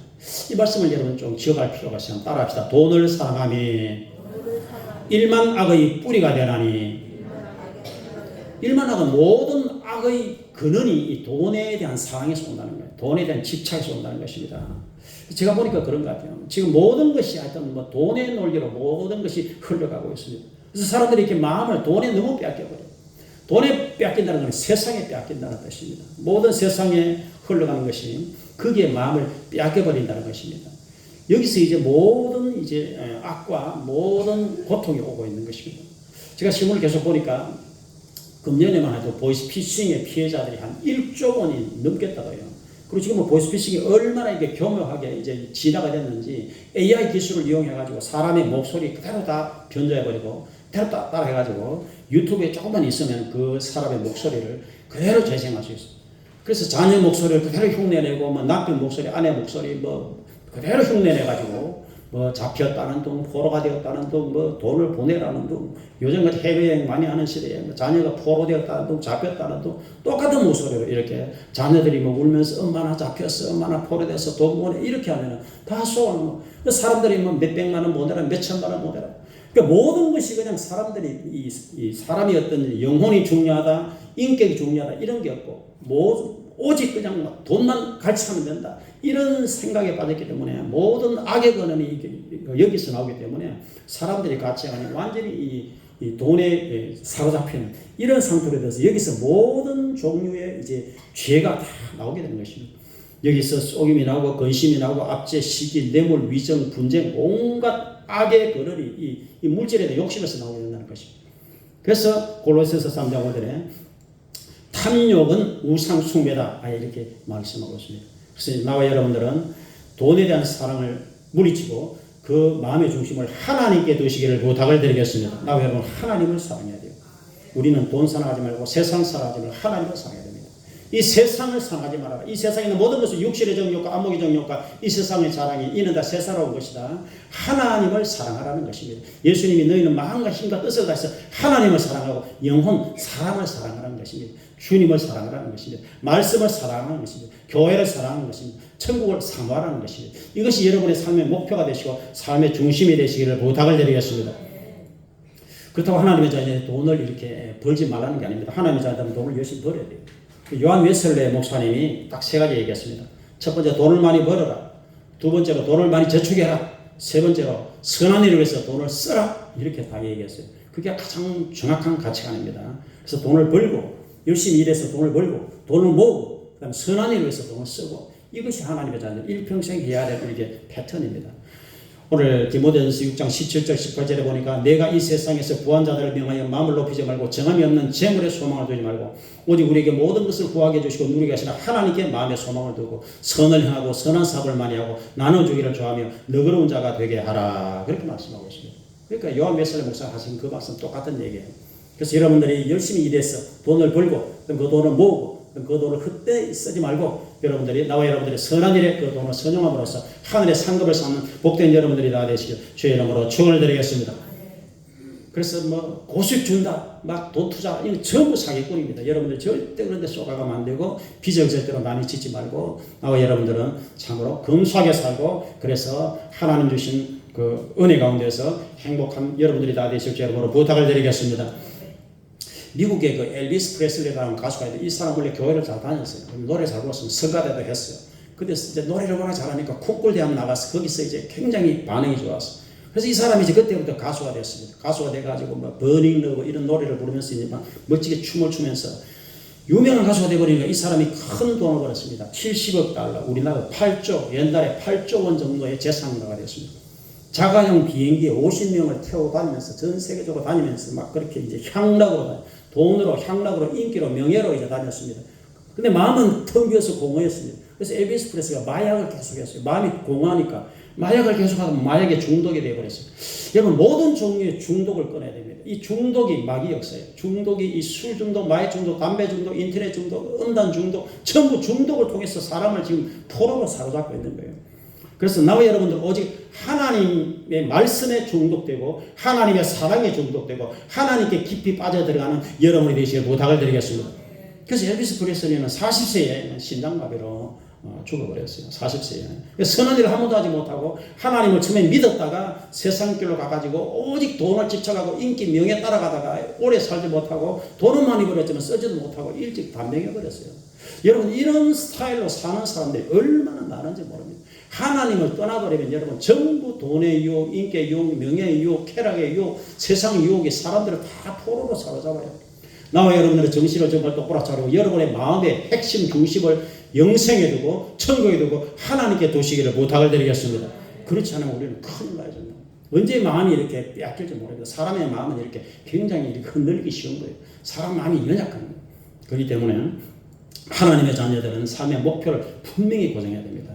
이 말씀을 여러분 좀 기억할 필요가 있으면 따라합시다. 돈을 사랑함이 일만 악의 뿌리가 되나니. 일만 악은 모든 악의 근원이 이 돈에 대한 사랑에서 온다는 거예요. 돈에 대한 집착에서 온다는 것입니다. 제가 보니까 그런 것 같아요. 지금 모든 것이 하여튼 뭐 돈의 논리로 모든 것이 흘러가고 있습니다. 그래서 사람들이 이렇게 마음을 돈에 너무 뺏겨버려요. 돈에 뺏긴다는 것은 세상에 뺏긴다는 뜻입니다. 모든 세상에 흘러가는 것이 거기에 마음을 뺏겨버린다는 것입니다. 여기서 이제 모든 이제 악과 모든 고통이 오고 있는 것입니다. 제가 신문을 계속 보니까 금년에만 해도 보이스피싱의 피해자들이 한 1조 원이 넘겠다고요. 그리고 지금 뭐 보이스피싱이 얼마나 이게 교묘하게 이제 진화가 됐는지 AI 기술을 이용해가지고 사람의 목소리 그대로 다 변조해버리고 그대로 따라해가지고 유튜브에 조금만 있으면 그 사람의 목소리를 그대로 재생할 수 있어요. 그래서 자녀 목소리를 그대로 흉내내고 뭐 남편 목소리, 아내 목소리 뭐 그대로 흉내내가지고 뭐 잡혔다는 둥, 포로가 되었다는 둥, 뭐 돈을 보내라는 둥, 요즘같이 해외여행 많이 하는 시대에 뭐 자녀가 포로되었다는 둥, 잡혔다는 둥, 똑같은 목소리로 이렇게 자녀들이 뭐 울면서 엄마나 잡혔어, 엄마나 포로돼서 돈 보내 이렇게 하면은 다 쏘는 거. 사람들이 뭐 몇백만 원 보내라, 몇천만 원 보내라. 그러니까 모든 것이 그냥 사람들이 이 사람이 어떤 영혼이 중요하다, 인격이 중요하다 이런 게 없고 오직 그냥 돈만 갈취하면 된다. 이런 생각에 빠졌기 때문에 모든 악의 근원이 여기서 나오기 때문에 사람들이 같이 하니 완전히 이 돈에 사로잡히는 이런 상태로 돼서 여기서 모든 종류의 이제 죄가 다 나오게 되는 것입니다. 여기서 속임이 나오고 근심이 나오고 압제, 시기, 뇌물, 위정, 분쟁 온갖 악의 근원이 이 물질에 대한 욕심에서 나오게 된다는 것입니다. 그래서 골로새서 3장 5절에 탐욕은 우상 숭배다 이렇게 말씀하고 있습니다. 그래서 나와 여러분들은 돈에 대한 사랑을 물리치고 그 마음의 중심을 하나님께 두시기를 부탁을 드리겠습니다. 나와 여러분 하나님을 사랑해야 돼요. 우리는 돈 사랑하지 말고 세상 사랑하지 말고 하나님을 사랑해야 됩니다. 이 세상을 사랑하지 말아라. 이 세상에 있는 모든 것은 육신의 정욕과 안목의 정욕과 이 세상의 자랑이 이는 다 세상으로 온 것이다. 하나님을 사랑하라는 것입니다. 예수님이 너희는 마음과 힘과 뜻을 다해서 하나님을 사랑하고 영혼, 사람을 사랑하라는 것입니다. 주님을 사랑하라는 것입니다. 말씀을 사랑하는 것입니다. 교회를 사랑하는 것입니다. 천국을 사모하라는 것입니다. 이것이 여러분의 삶의 목표가 되시고 삶의 중심이 되시기를 부탁을 드리겠습니다. 그렇다고 하나님의 자녀의 돈을 이렇게 벌지 말라는 게 아닙니다. 하나님의 자녀들은 돈을 열심히 벌어야 돼요. 요한 웨슬레 목사님이 딱 세 가지 얘기했습니다. 첫 번째 돈을 많이 벌어라. 두 번째로 돈을 많이 저축해라. 세 번째로 선한 일을 위해서 돈을 써라. 이렇게 다 얘기했어요. 그게 가장 정확한 가치관입니다. 그래서 돈을 벌고 열심히 일해서 돈을 벌고 돈을 모으고 그다음에 선한 일을 위해서 돈을 쓰고 이것이 하나님의 자녀들 일평생 해야 될 이게 패턴입니다. 오늘 디모데전서 6장 17절 18절에 보니까 내가 이 세상에서 구한 자들을 명하여 마음을 높이지 말고 정함이 없는 재물에 소망을 두지 말고 오직 우리에게 모든 것을 구하게 해주시고 누리게 하시나 하나님께 마음에 소망을 두고 선을 행하고 선한 사업을 많이 하고 나눠주기를 좋아하며 너그러운 자가 되게 하라. 그렇게 말씀하고 있습니다. 그러니까 요한 웨슬레 목사가 하신 그 말씀 똑같은 얘기예요. 그래서 여러분들이 열심히 일해서 돈을 벌고 그 돈을 모으고 그 돈을 헛되이 쓰지 말고 여러분들이 나와 여러분들의 선한 일에 그 돈을 선용함으로써 하늘의 상급을 쌓는 복된 여러분들이 다 되시길 주의 이름으로 축원을 드리겠습니다. 그래서 뭐 고수익 준다 막 돈 투자 이거 전부 사기꾼입니다. 여러분들 절대 그런 데 쏘가가면 안 되고 비정절대로 많이 짓지 말고 나와 여러분들은 참으로 검소하게 살고 그래서 하나님 주신 그 은혜 가운데서 행복한 여러분들이 다 되실 주의 이름으로 부탁을 드리겠습니다. 미국의 그 엘비스 프레슬리라는 가수가 있는데 이 사람 원래 교회를 잘 다녔어요. 노래 잘 불렀으면 성가대도 했어요. 근데 이제 노래를 워낙 잘하니까 콩쿨 대학 나가서 거기서 이제 굉장히 반응이 좋았어. 그래서 이 사람이 이제 그때부터 가수가 됐습니다. 가수가 돼가지고 뭐 버닝 러브 이런 노래를 부르면서 이제 막 멋지게 춤을 추면서 유명한 가수가 돼버리니까 이 사람이 큰 돈을 벌었습니다. 70억 달러, 우리나라 8조, 옛날에 8조 원 정도의 재산가가 됐습니다. 자가용 비행기에 50명을 태워 다니면서 전 세계적으로 다니면서 막 그렇게 이제 향락으로 돈으로 향락으로 인기로 명예로 이제 다녔습니다. 근데 마음은 텅 비어서 공허했습니다. 그래서 엘비스 프레슬리가 마약을 계속했어요. 마음이 공허하니까 마약을 계속하다 보면 마약에 중독이 되어버렸어요. 여러분 모든 종류의 중독을 끊어야 됩니다. 이 중독이 마귀 역사예요. 중독이 이 술 중독, 마약 중독, 담배 중독, 인터넷 중독, 음란 중독 전부 중독을 통해서 사람을 지금 포로로 사로잡고 있는 거예요. 그래서 나와 여러분들 오직 하나님의 말씀에 중독되고 하나님의 사랑에 중독되고 하나님께 깊이 빠져들어가는 여러분이 되시길 부탁을 드리겠습니다. 그래서 엘비스 프레슬리는 40세에 신장마비로 죽어버렸어요. 40세에. 선한 일을 한 번도 하지 못하고 하나님을 처음에 믿었다가 세상길로 가가지고 오직 돈을 집착하고 인기 명예 따라가다가 오래 살지 못하고 돈은 많이 벌었지만 쓰지도 못하고 일찍 단명해버렸어요. 여러분 이런 스타일로 사는 사람들이 얼마나 많은지 모릅니다. 하나님을 떠나버리면 여러분 전부 돈의 유혹, 인기의 유혹, 명예의 유혹, 쾌락의 유혹, 세상 유혹이 사람들을 다 포로로 사로잡아요. 나와 여러분들의 정신을 정말 똑바로 차리고 여러분의 마음의 핵심 중심을 영생에 두고 천국에 두고 하나님께 두시기를 부탁을 드리겠습니다. 그렇지 않으면 우리는 큰일 나요. 정말. 언제 마음이 이렇게 빼앗길지 모르겠어요. 사람의 마음은 이렇게 굉장히 이렇게 흔들리기 쉬운 거예요. 사람 마음이 연약한 거예요. 그렇기 때문에 하나님의 자녀들은 삶의 목표를 분명히 고정해야 됩니다.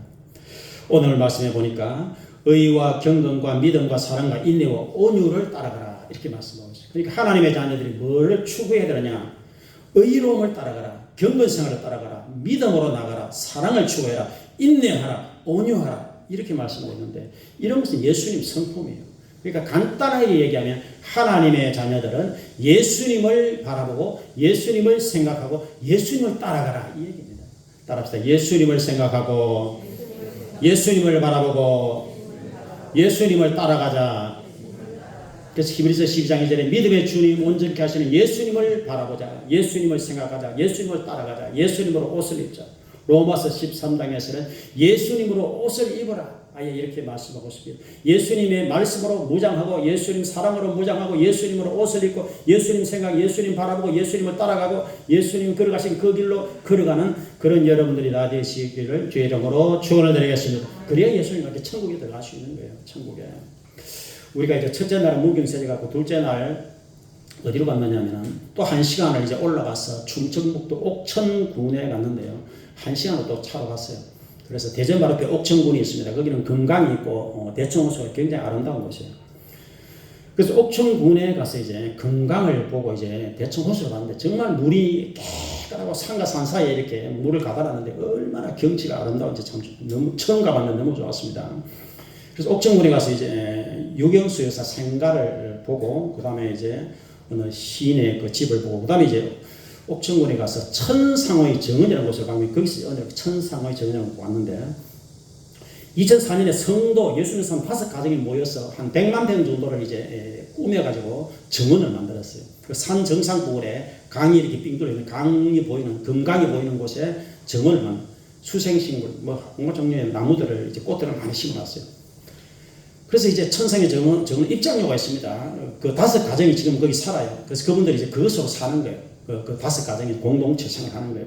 오늘 말씀해 보니까 의와 경건과 믿음과 사랑과 인내와 온유를 따라가라 이렇게 말씀하고 있어요. 그러니까 하나님의 자녀들이 뭘 추구해야 되느냐? 의로움을 따라가라, 경건생활을 따라가라, 믿음으로 나가라, 사랑을 추구해라, 인내하라, 온유하라 이렇게 말씀하고 있는데 이런 것은 예수님 성품이에요. 그러니까 간단하게 얘기하면 하나님의 자녀들은 예수님을 바라보고 예수님을 생각하고 예수님을 따라가라 이 얘기입니다. 따라합시다. 예수님을 생각하고 예수님을 바라보고 예수님을 따라가자. 그래서 히브리서 12장 2절에 믿음의 주님 온전케 하시는 예수님을 바라보자. 예수님을 생각하자. 예수님을 따라가자. 예수님으로 옷을 입자. 로마서 13장에서는 예수님으로 옷을 입어라. 아예 이렇게 말씀하고 있습니다. 예수님의 말씀으로 무장하고 예수님 사랑으로 무장하고 예수님으로 옷을 입고 예수님 생각, 예수님 바라보고 예수님을 따라가고 예수님 걸어가신 그 길로 걸어가는 그런 여러분들이 다 되시기를 주의 이름으로 축원을 드리겠습니다. 그래야 예수님 이렇게 천국에 들어갈 수 있는 거예요. 천국에. 우리가 이제 첫째 날은 무경세제 갖고 둘째 날 어디로 갔느냐면 또 1시간을 이제 올라가서 충청북도 옥천군에 갔는데요. 1시간을 또 차로 갔어요. 그래서 대전 바로 옆에 옥천군이 있습니다. 거기는 금강이 있고 대청호수가 굉장히 아름다운 곳이에요. 그래서 옥천군에 가서 이제 금강을 보고 이제 대청호수를 봤는데 정말 물이 깨끗하고 산과 산 사이에 이렇게 물을 가다놨는데 얼마나 경치가 아름다운지 참 너무 처음 가봤는데 너무 좋았습니다. 그래서 옥천군에 가서 이제 유경수 여사 생가를 보고 그 다음에 이제 어느 시인의 그 집을 보고 그 다음에 이제 옥천군에 가서 천상의 정원이라는 곳을 가면 거기서 천상의 정원을 왔는데 2004년에 성도 예수님 성 5가정이 모여서 한 100만 평 정도를 이제 꾸며가지고 정원을 만들었어요. 그 산 정상 부근에 강이 이렇게 빙 돌아 있는 강이 보이는 금강이 보이는 곳에 정원을 만 수생식물 뭐 온갖 종류의 나무들을 이제 꽃들을 많이 심어놨어요. 그래서 이제 천상의 정원 입장료가 있습니다. 그 5가정이 지금 거기 살아요. 그래서 그분들이 이제 그것으로 사는 거예요. 그 5가정이 공동체 생활하는 거예요.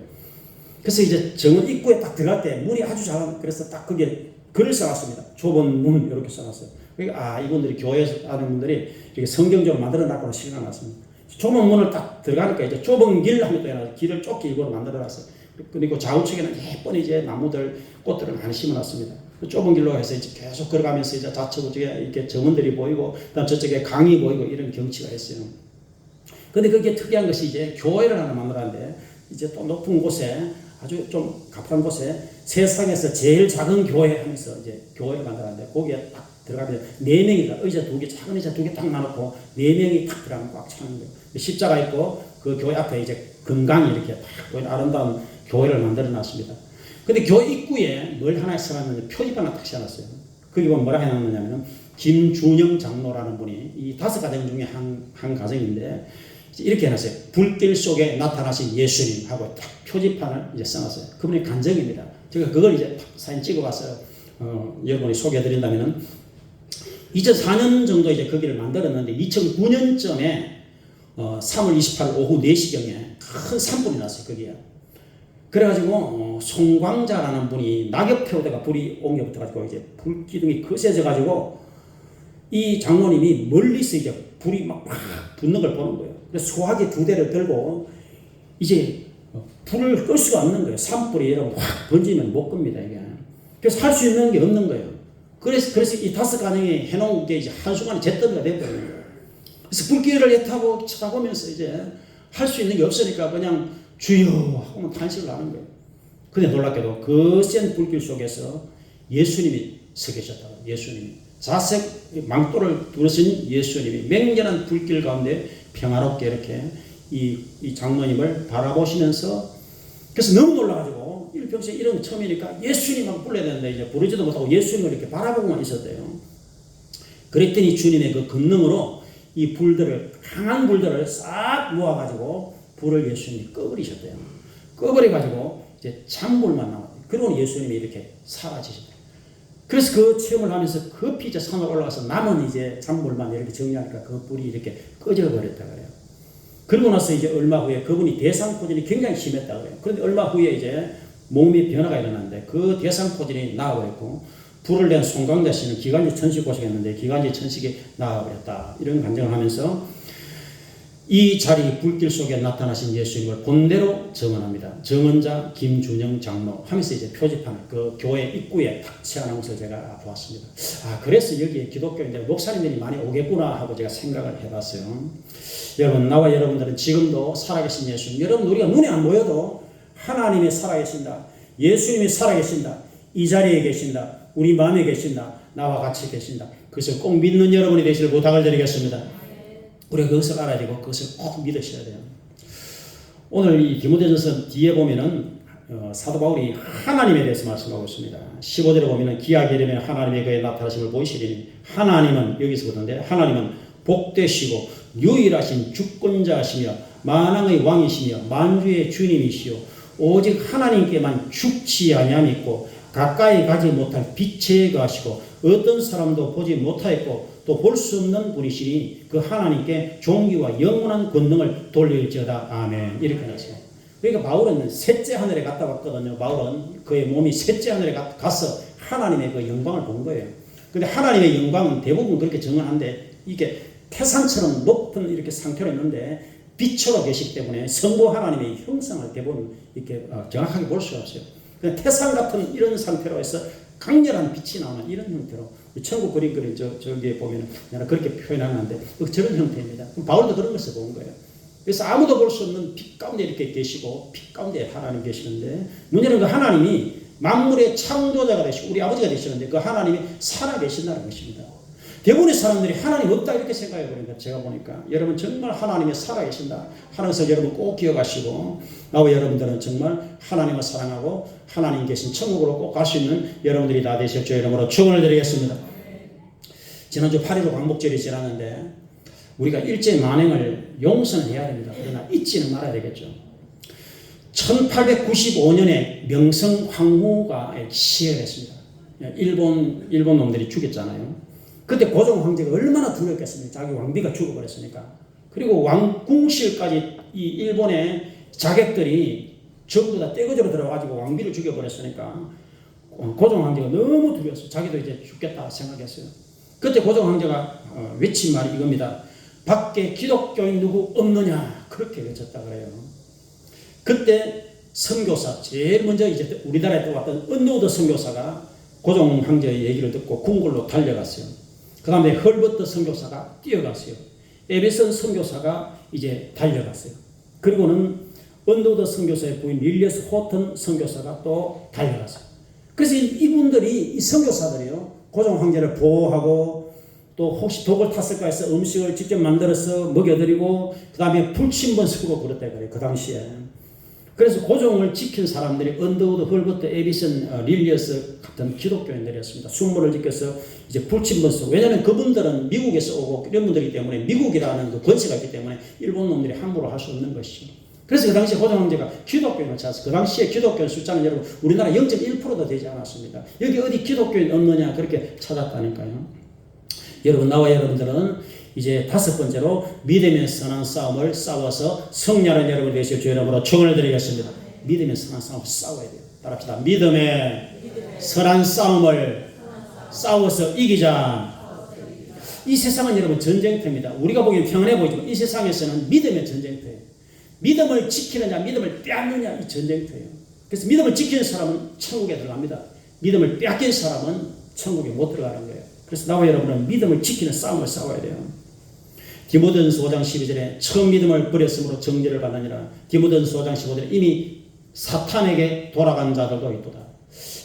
그래서 이제 정원 입구에 딱 들어갈 때 문이 아주 잘, 그래서 딱 거기에 글을 써놨습니다. 좁은 문 이렇게 써놨어요. 그러니까 이분들이 교회 하는 분들이 이렇게 성경적으로 만들어놨구나 생각났습니다. 좁은 문을 딱 들어가니까 이제 좁은 길 하면 또 해놔서 길을 좁게 일부러 만들어놨어요. 그리고 좌우측에는 예쁜 이제 나무들, 꽃들을 많이 심어놨습니다. 그 좁은 길로 해서 이제 계속 걸어가면서 이제 좌측 우측에 이렇게 정원들이 보이고, 그다음 저쪽에 강이 보이고 이런 경치가 있어요. 근데 그게 특이한 것이 이제 교회를 하나 만들었는데, 이제 또 높은 곳에 아주 좀 가파른 곳에 세상에서 제일 작은 교회 하면서 이제 교회를 만들었는데, 거기에 딱 들어가면 4명이다. 의자 2개, 작은 의자 2개 딱 놔놓고 4명이 딱 들어가면 꽉 차는 거예요. 십자가 있고 그 교회 앞에 이제 금강이 이렇게 딱 보이는 아름다운 교회를 만들어 놨습니다. 근데 교회 입구에 뭘 하나 써놨는데 표지판 하나 딱 써놨어요. 거기 보면 뭐라 해놨느냐면 김준영 장로라는 분이 이 5가정 중에 한 가정인데 이렇게 해놨어요. 불길 속에 나타나신 예수님 하고 딱 표지판을 이제 써놨어요. 그분의 간증입니다. 제가 그걸 이제 사진 찍어봤어요. 여러분이 소개해드린다면은 2004년 정도 이제 거기를 만들었는데 2009년쯤에 3월 28일 오후 4시경에 큰 산불이 났어요. 거기에. 그래가지고 송광자라는 분이 낙엽 태우다가 불이 옮겨 붙어가지고 이제 불기둥이 거세져가지고 이 장로님이 멀리서 이제 불이 막 붙는 걸 보는 거예요. 그래서 소화기 2대를 들고 이제 불을 끌 수가 없는 거예요. 산불이 여러분 확 번지면 못 끕니다, 이게. 그래서 할 수 있는 게 없는 거예요. 그래서 이 5가정이 해놓은 게 이제 한순간에 잿더미가 돼버리는 거예요. 그래서 불길을 타고 쳐다보면서 이제 할 수 있는 게 없으니까 그냥 주여 하고만 탄식을 하는 거예요. 근데 놀랍게도 그 센 불길 속에서 예수님이 서 계셨다고. 예수님이 자색 망토를 두르신 예수님이 맹렬한 불길 가운데 평화롭게 이렇게 이 장로님을 바라보시면서 그래서 너무 놀라가지고 일평생 이런 거 처음이니까 예수님만 불러야 되는데 이제 부르지도 못하고 예수님을 이렇게 바라보고만 있었대요. 그랬더니 주님의 그 권능으로 이 불들을 강한 불들을 싹 모아가지고 불을 예수님이 꺼버리셨대요. 꺼버려가지고 이제 찬불만 나왔대요. 그리고 예수님이 이렇게 사라지셨대요. 그래서 그 체험을 하면서 급히 이제 산으로 올라가서 남은 이제 찬불만 이렇게 정리하니까 그 불이 이렇게 꺼져버렸다 그래요. 그러고 나서 이제 얼마 후에 그분이 대상포진이 굉장히 심했다 그래요. 그런데 얼마 후에 이제 몸이 변화가 일어났는데 그 대상포진이 나아버렸고 불을 낸 송광자 씨는 기관지 천식 고생했는데 기관지 천식이 나아버렸다. 이런 간증을 하면서 이 자리 불길 속에 나타나신 예수님을 본대로 증언합니다. 증언자 김준영 장로 하면서 이제 표지판을 그 교회 입구에 탁 채워놓은 것을 제가 보았습니다. 그래서 여기에 기독교인들 목사님들이 많이 오겠구나 하고 제가 생각을 해봤어요. 여러분, 나와 여러분들은 지금도 살아계신 예수님, 여러분 우리가 눈에 안 보여도 하나님이 살아계신다. 예수님이 살아계신다. 이 자리에 계신다. 우리 마음에 계신다. 나와 같이 계신다. 그것을 꼭 믿는 여러분이 되시길 부탁을 드리겠습니다. 우리가 그것을 알아야 되고 그것을 꼭 믿으셔야 돼요. 오늘 이 디모데전서 뒤에 보면은 사도 바울이 하나님에 대해서 말씀하고 있습니다. 15절에 보면은 기하게 이르면 하나님의 그의 나타나심을 보이시리니 하나님은 여기서 보던데 하나님은 복되시고 유일하신 주권자시며 만왕의 왕이시며 만주의 주님이시요 오직 하나님께만 죽지 아니함이 있고 가까이 가지 못할 빛에 가시고 어떤 사람도 보지 못하였고 또 볼 수 없는 분이시니 그 하나님께 존귀와 영원한 권능을 돌릴지어다. 아멘. 이렇게 나왔어요. 그러니까 바울은 셋째 하늘에 갔다 왔거든요. 바울은 그의 몸이 셋째 하늘에 가서 하나님의 그 영광을 본 거예요. 근데 하나님의 영광은 대부분 그렇게 정언한데 이게 태산처럼 높은 이렇게 상태로 있는데 빛으로 계시기 때문에 성부 하나님의 형상을 대부분 이렇게 정확하게 볼 수가 없어요. 그냥 태산 같은 이런 상태로 해서 강렬한 빛이 나오는 이런 형태로 천국 그림 저기에 보면 그렇게 표현하는데 저런 형태입니다. 바울도 그런 것을 본 거예요. 그래서 아무도 볼 수 없는 빛 가운데 이렇게 계시고 빛 가운데 하나님 계시는데 문제는 그 하나님이 만물의 창조자가 되시고 우리 아버지가 되시는데 그 하나님이 살아계신다는 것입니다. 대부분의 사람들이 하나님 없다 이렇게 생각해 버립니다. 제가 보니까 여러분 정말 하나님이 살아계신다 하는 것을 여러분 꼭 기억하시고 나와 여러분들은 정말 하나님을 사랑하고 하나님 계신 천국으로 꼭 갈 수 있는 여러분들이 다 되실 주의 이름으로 축원을 드리겠습니다. 지난주 8.15 광복절이 지났는데 우리가 일제 만행을 용서는 해야 됩니다. 그러나 잊지는 말아야 되겠죠. 1895년에 명성 황후가 시해했습니다. 일본 놈들이 죽였잖아요. 그때 고종 황제가 얼마나 두렵겠습니까? 자기 왕비가 죽어버렸으니까. 그리고 왕궁실까지 이 일본의 자객들이 전부 다 떼거지로 들어가지고 왕비를 죽여버렸으니까 고종 황제가 너무 두려웠어요. 자기도 이제 죽겠다 생각했어요. 그때 고종 황제가 외친 말이 이겁니다. 밖에 기독교인 누구 없느냐 그렇게 외쳤다 그래요. 그때 선교사 제일 먼저 이제 우리나라에 들어왔던 언노우드 선교사가 고종 황제의 얘기를 듣고 궁궐로 달려갔어요. 그 다음에 헐버트 선교사가 뛰어갔어요. 에베슨 선교사가 이제 달려갔어요. 그리고는 언노우드 선교사의 부인 릴리어스 호튼 선교사가 또 달려갔어요. 그래서 이분들이 이 선교사들이요 고종 황제를 보호하고 또 혹시 독을 탔을까 해서 음식을 직접 만들어서 먹여드리고 그 다음에 불침번 쓰고 그랬다 그래요. 그 당시에. 그래서 고종을 지킨 사람들이 언더우드, 헐버트, 에디슨, 릴리어스 같은 기독교인들이었습니다. 순문을 지켜서 이제 불침번스. 왜냐하면 그분들은 미국에서 오고 이런 분들이기 때문에 미국이라는 그 권세가 있기 때문에 일본 놈들이 함부로 할 수 없는 것이죠. 그래서 그 당시에 고종 황제가 기독교인을 찾아서 그 당시에 기독교인 숫자는 여러분 우리나라 0.1%도 되지 않았습니다. 여기 어디 기독교인 없느냐 그렇게 찾았다니까요. 여러분 나와 여러분들은 이제 다섯 번째로 믿음의 선한 싸움을 싸워서 승리하는 여러분 되시오 주의 이름으로 축원을 드리겠습니다. 믿음의 선한 싸움을 싸워야 돼요. 따라합시다. 믿음의 선한 싸움을 싸워서 이기자. 이 세상은 여러분 전쟁터입니다. 우리가 보기엔 평안해 보이지만 이 세상에서는 믿음의 전쟁터예요. 믿음을 지키느냐 믿음을 빼앗느냐 이 전쟁터예요. 그래서 믿음을 지키는 사람은 천국에 들어갑니다. 믿음을 빼앗긴 사람은 천국에 못 들어가는 거예요. 그래서 나와 여러분은 믿음을 지키는 싸움을 싸워야 돼요. 디모데전서 5장 12절에 처음 믿음을 버렸으므로 정죄를 받느니라. 디모데전서 5장 15절에 이미 사탄에게 돌아간 자들도 있도다.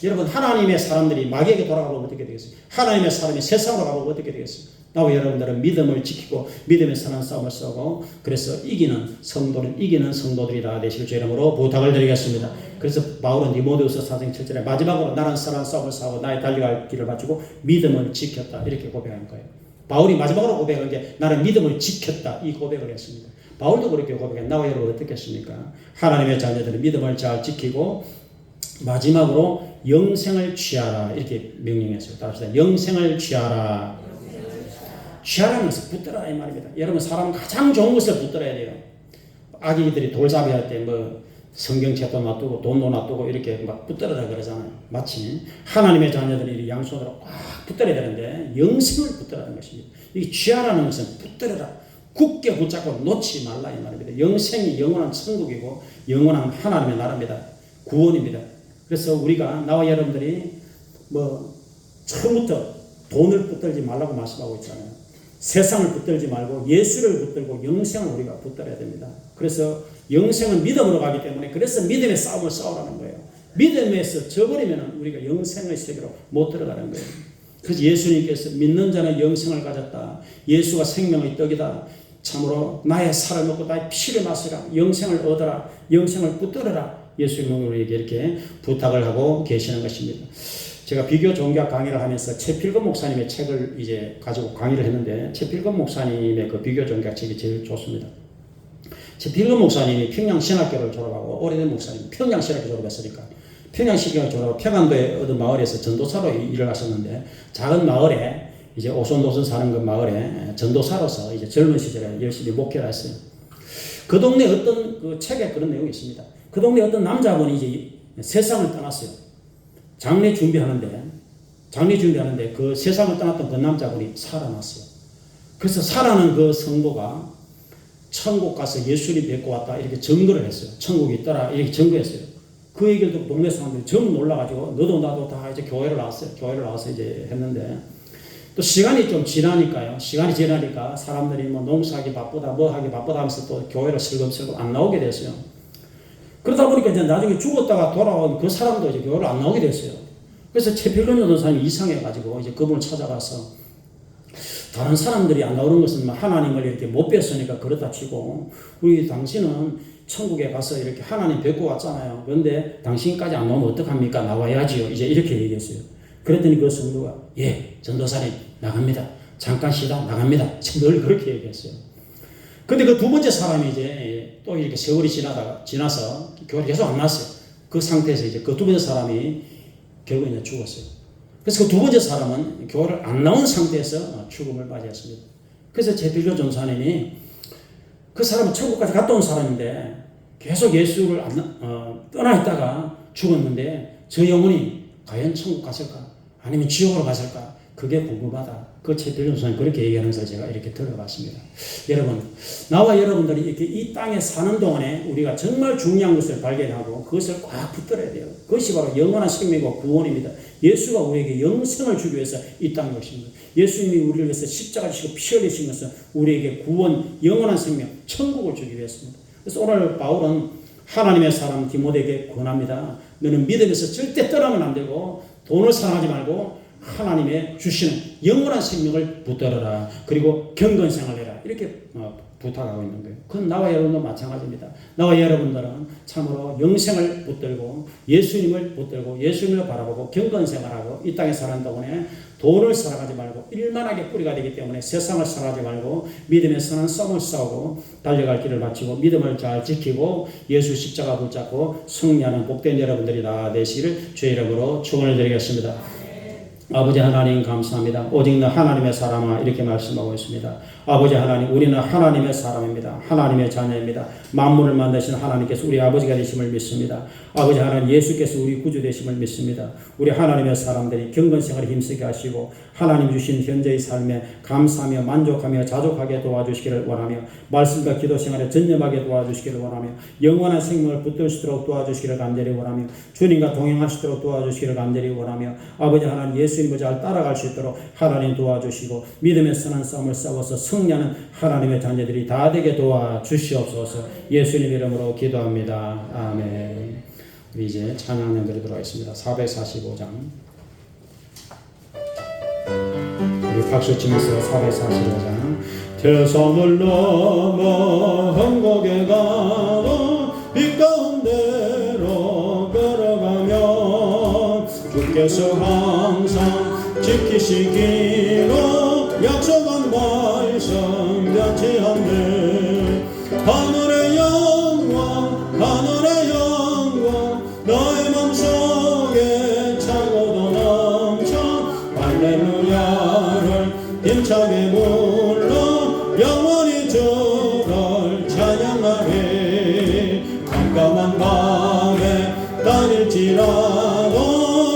여러분 하나님의 사람들이 마귀에게 돌아가면 어떻게 되겠어요? 하나님의 사람이 세상으로 가면 어떻게 되겠어요? 나와 여러분들은 믿음을 지키고 믿음의 선한 싸움을 싸우고 그래서 이기는 성도들이 다 되실 주 이름으로 부탁을 드리겠습니다. 그래서 바울은 디모데후서 4장 7절에 마지막으로 나는 선한 싸움을 싸우고 나의 달려갈 길을 마치고 믿음을 지켰다 이렇게 고백한 거예요. 바울이 마지막으로 고백한 게 나는 믿음을 지켰다 이 고백을 했습니다. 바울도 그렇게 고백했는데 나와 여러분 어떻겠습니까? 하나님의 자녀들은 믿음을 잘 지키고 마지막으로 영생을 취하라 이렇게 명령했어요. 따라합시다. 영생을 취하라. 취하라는 것은 붙들어라 이 말입니다. 여러분 사람은 가장 좋은 것을 붙들어야 돼요. 아기들이 돌잡이 할 때 뭐 성경책도 놔두고 돈도 놔두고 이렇게 막 붙들어라 그러잖아요. 마치 하나님의 자녀들이 양손으로 꽉 붙들어야 되는데 영생을 붙들라는 것입니다. 이 취하라는 것은 붙들어라. 굳게 붙잡고 놓지 말라 이 말입니다. 영생이 영원한 천국이고 영원한 하나님의 나라입니다. 구원입니다. 그래서 우리가 나와 여러분들이 뭐 처음부터 돈을 붙들지 말라고 말씀하고 있잖아요. 세상을 붙들지 말고 예수를 붙들고 영생을 우리가 붙들어야 됩니다. 그래서 영생은 믿음으로 가기 때문에 그래서 믿음의 싸움을 싸우라는 거예요. 믿음에서 져버리면 우리가 영생의 세계로 못 들어가는 거예요. 그래서 예수님께서 믿는 자는 영생을 가졌다. 예수가 생명의 떡이다. 참으로 나의 살을 먹고 나의 피를 마시라. 영생을 얻어라. 영생을 붙들어라. 예수님은 우리에게 이렇게 부탁을 하고 계시는 것입니다. 제가 비교 종교학 강의를 하면서 최필건 목사님의 책을 이제 가지고 강의를 했는데 최필건 목사님의 그 비교 종교학 책이 제일 좋습니다. 최필건 목사님이 평양신학교를 졸업하고 오래된 목사님, 평양신학교 졸업했으니까 평양신학교 졸업하고 평안도의 어떤 마을에서 전도사로 일을 하셨는데 작은 마을에 이제 오손도손 사는 그 마을에 전도사로서 이제 젊은 시절에 열심히 목회를 했어요. 그 동네 어떤 그 책에 그런 내용이 있습니다. 그 동네 어떤 남자분이 이제 세상을 떠났어요. 장례 준비하는데 그 세상을 떠났던 그 남자분이 살아났어요. 그래서 살아난 그 성도가 천국 가서 예수님 뵙고 왔다 이렇게 증거를 했어요. 천국이 있더라 이렇게 증거했어요. 그 얘기를 듣고 동네 사람들이 전부 놀라가지고 너도 나도 다 이제 교회를 나왔어요. 교회를 나와서 이제 했는데 또 시간이 좀 지나니까 사람들이 뭐 농사하기 바쁘다 뭐 하기 바쁘다 하면서 또 교회를 슬금슬금 안 나오게 됐어요. 그러다 보니까 이제 나중에 죽었다가 돌아온 그 사람도 이제 교회를 안 나오게 됐어요. 그래서 최필건 전도사님이 이상해가지고 이제 그분을 찾아가서 다른 사람들이 안 나오는 것은 하나님을 이렇게 못 뵀으니까 그렇다 치고 우리 당신은 천국에 가서 이렇게 하나님 뵙고 왔잖아요. 그런데 당신까지 안 나오면 어떡합니까? 나와야지요. 이제 이렇게 얘기했어요. 그랬더니 그 성도가 예, 전도사님 나갑니다. 잠깐 쉬다 나갑니다. 늘 그렇게 얘기했어요. 근데 그 두 번째 사람이 이제 또 이렇게 세월이 지나서 교회를 계속 안 나왔어요. 그 상태에서 이제 그 두 번째 사람이 결국 이제 죽었어요. 그래서 그 두 번째 사람은 교회를 안 나온 상태에서 죽음을 맞이했습니다. 그래서 최필건 전사님이 그 사람은 천국까지 갔다 온 사람인데 계속 예수를 떠나 있다가 죽었는데 저 영혼이 과연 천국 갔을까? 아니면 지옥으로 갔을까? 그게 궁금하다. 그 최필건 전사님 그렇게 얘기하면서 제가 이렇게 들어봤습니다. 여러분, 나와 여러분들이 이렇게 이 땅에 사는 동안에 우리가 정말 중요한 것을 발견하고 그것을 꽉 붙들어야 돼요. 그것이 바로 영원한 생명과 구원입니다. 예수가 우리에게 영생을 주기 위해서 이 땅에 오신 거예요. 예수님이 우리를 위해서 십자가 지시고 피 흘리신 것은 우리에게 구원, 영원한 생명, 천국을 주기 위해서입니다. 그래서 오늘 바울은 하나님의 사람 디모데에게 권합니다. 너는 믿음에서 절대 떠나면 안 되고 돈을 사랑하지 말고 하나님의 주시는 영원한 생명을 붙들어라. 그리고 경건생활을 해라. 이렇게 부탁하고 있는 거예요. 그건 나와 여러분도 마찬가지입니다. 나와 여러분들은 참으로 영생을 붙들고 예수님을 붙들고 예수님을 바라보고 경건생활하고 이 땅에 사는 동안에 돈을 살아가지 말고 일만하게 뿌리가 되기 때문에 세상을 살아가지 말고 믿음의 선한 싸움을 싸우고 달려갈 길을 마치고 믿음을 잘 지키고 예수 십자가 붙잡고 승리하는 복된 여러분들이 다 되시기를 주의 이름으로 축원을 드리겠습니다. 아버지 하나님 감사합니다. 오직 너 하나님의 사람아 이렇게 말씀하고 있습니다. 아버지 하나님 우리는 하나님의 사람입니다. 하나님의 자녀입니다. 만물을 만드신 하나님께서 우리 아버지가 되심을 믿습니다. 아버지 하나님 예수께서 우리 구주 되심을 믿습니다. 우리 하나님의 사람들이 경건생활에 힘쓰게 하시고 하나님 주신 현재의 삶에 감사하며 만족하며 자족하게 도와주시기를 원하며 말씀과 기도 생활에 전념하게 도와주시기를 원하며 영원한 생명을 붙들 수 있도록 도와주시기를 간절히 원하며 주님과 동행할 수 있도록 도와주시기를 간절히 원하며 아버지 하나님 예수님을 잘 따라갈 수 있도록 하나님 도와주시고 믿음의 선한 싸움을 싸워서 승리하는 하나님의 자녀들이 다 되게 도와주시옵소서. 예수님 이름으로 기도합니다. 아멘. 우리 이제 찬양 연결에 들어가겠습니다. 445장 우리 박수 치면서 445장 태산을 넘어 험곡에 가도 빛 가운데로 걸어가며 주께서 항상 지키시기로 약속한 말씀 변치 않네. 하늘의 영광 하늘의 영광 너의 맘속에 차고도 넘쳐 할렐루야를 힘차게 불러 영원히 주를 찬양하리. 깜깜한 밤에 다닐지라도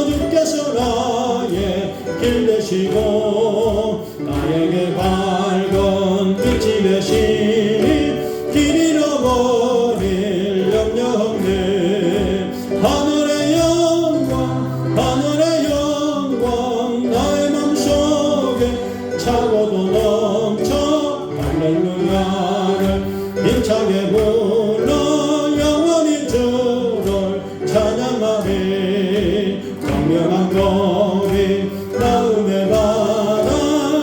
주께서 나의 길 되시고 나에게 밝은 빛이 되시니 길 잃어버릴 염려 없네. 하늘의 영광 하늘의 영광 나의 맘속에 차고도 넘쳐 할렐루야를 힘차게 불러 영원히 주를 찬양하리. 광명한 거리 나음의 바다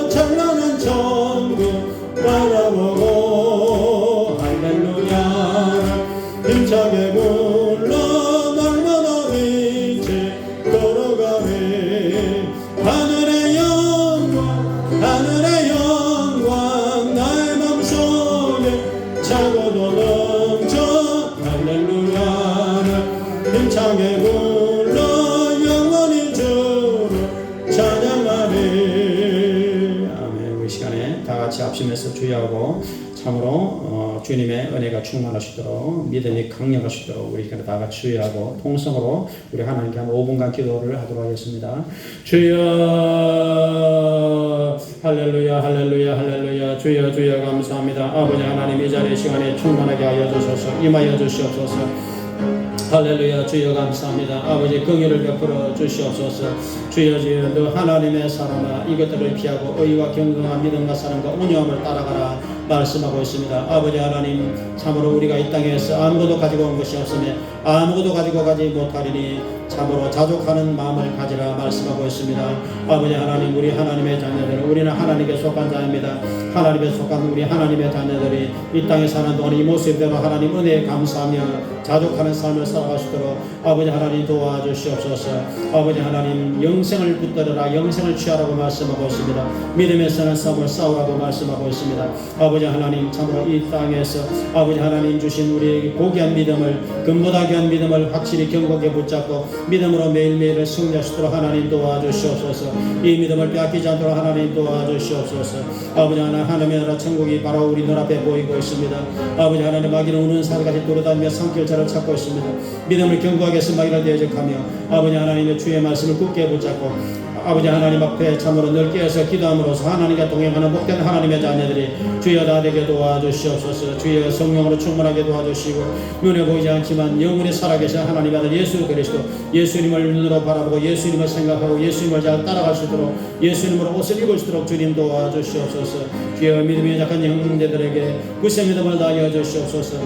찬란한 천국 바라보고 할렐루야를 힘차게 불러 날마다 빛에 걸어가리. 하늘의 영광 하늘의 영광 나의 맘속에 차고도 넘쳐 할렐루야를 힘차게 불러 영원히 주를 찬양하리. 아멘. 우리 시간에 다 같이 합심해서 주의하고 참으로 주님의 은혜가 충만하시도록 믿음이 강력하시도록 우리 시간에 다 같이 주의하고 통성으로 우리 하나님께 한 5분간 기도를 하도록 하겠습니다. 주여 할렐루야 할렐루야 할렐루야. 주여 주여 감사합니다. 아버지 하나님 이 자리의 시간에 충만하게 하여 주소서. 임하여 주시옵소서. 할렐루야. 주여 감사합니다. 아버지 긍휼을 베풀어 주시옵소서. 주여 주여 너 하나님의 사람아 이것들을 피하고 의와 경건한 믿음과 사랑과 온유함을 따라가라 말씀하고 있습니다. 아버지 하나님 참으로 우리가 이 땅에서 아무것도 가지고 온 것이 없으며 아무것도 가지고 가지 못하리니 참으로 자족하는 마음을 가지라 말씀하고 있습니다. 아버지 하나님 우리 하나님의 자녀들 우리는 하나님께 속한 자입니다. 하나님에 속한 우리 하나님의 자녀들이 이 땅에 사는 동안 이 모습대로 하나님 은혜에 감사하며 자족하는 삶을 살아갈 수 있도록 아버지 하나님 도와주시옵소서. 아버지 하나님 영생을 붙들어라 영생을 취하라고 말씀하고 있습니다. 믿음의 선한 싸움을 싸우라고 말씀하고 있습니다. 아버지 하나님 참으로 이 땅에서 아버지 하나님 주신 우리에게 고귀한 믿음을 금보다 귀한 믿음을 확실히 견고하게 붙잡고 믿음으로 매일매일을 승리할 수 있도록 하나님 도와주시옵소서. 이 믿음을 빼앗기지 않도록 하나님 도와주시옵소서. 아버지 하나님의 나라 천국이 바로 우리 눈앞에 보이고 있습니다. 아버지 하나님 마귀는 우는 사람같이 돌아다니며 산길자를 찾고 있습니다. 믿음을 견고하게 해서 마귀를 대적하며 아버지 하나님의 주의 말씀을 굳게 붙잡고 아버지 하나님 앞에 참으로 넓게 해서 기도함으로써 하나님과 동행하는 복된 하나님의 자녀들이 주여 다 되게 도와주시옵소서. 주여 성령으로 충만하게 도와주시고 눈에 보이지 않지만 영원히 살아계신 하나님의 아들 예수 그리스도 예수님을 눈으로 바라보고 예수님을 생각하고 예수님을 잘 따라갈 수 있도록 예수님으로 옷을 입을 수 있도록 주님 도와주시옵소서. 주여 믿음이 약한 형제들에게 굳세 믿음을 다하여 주시옵소서.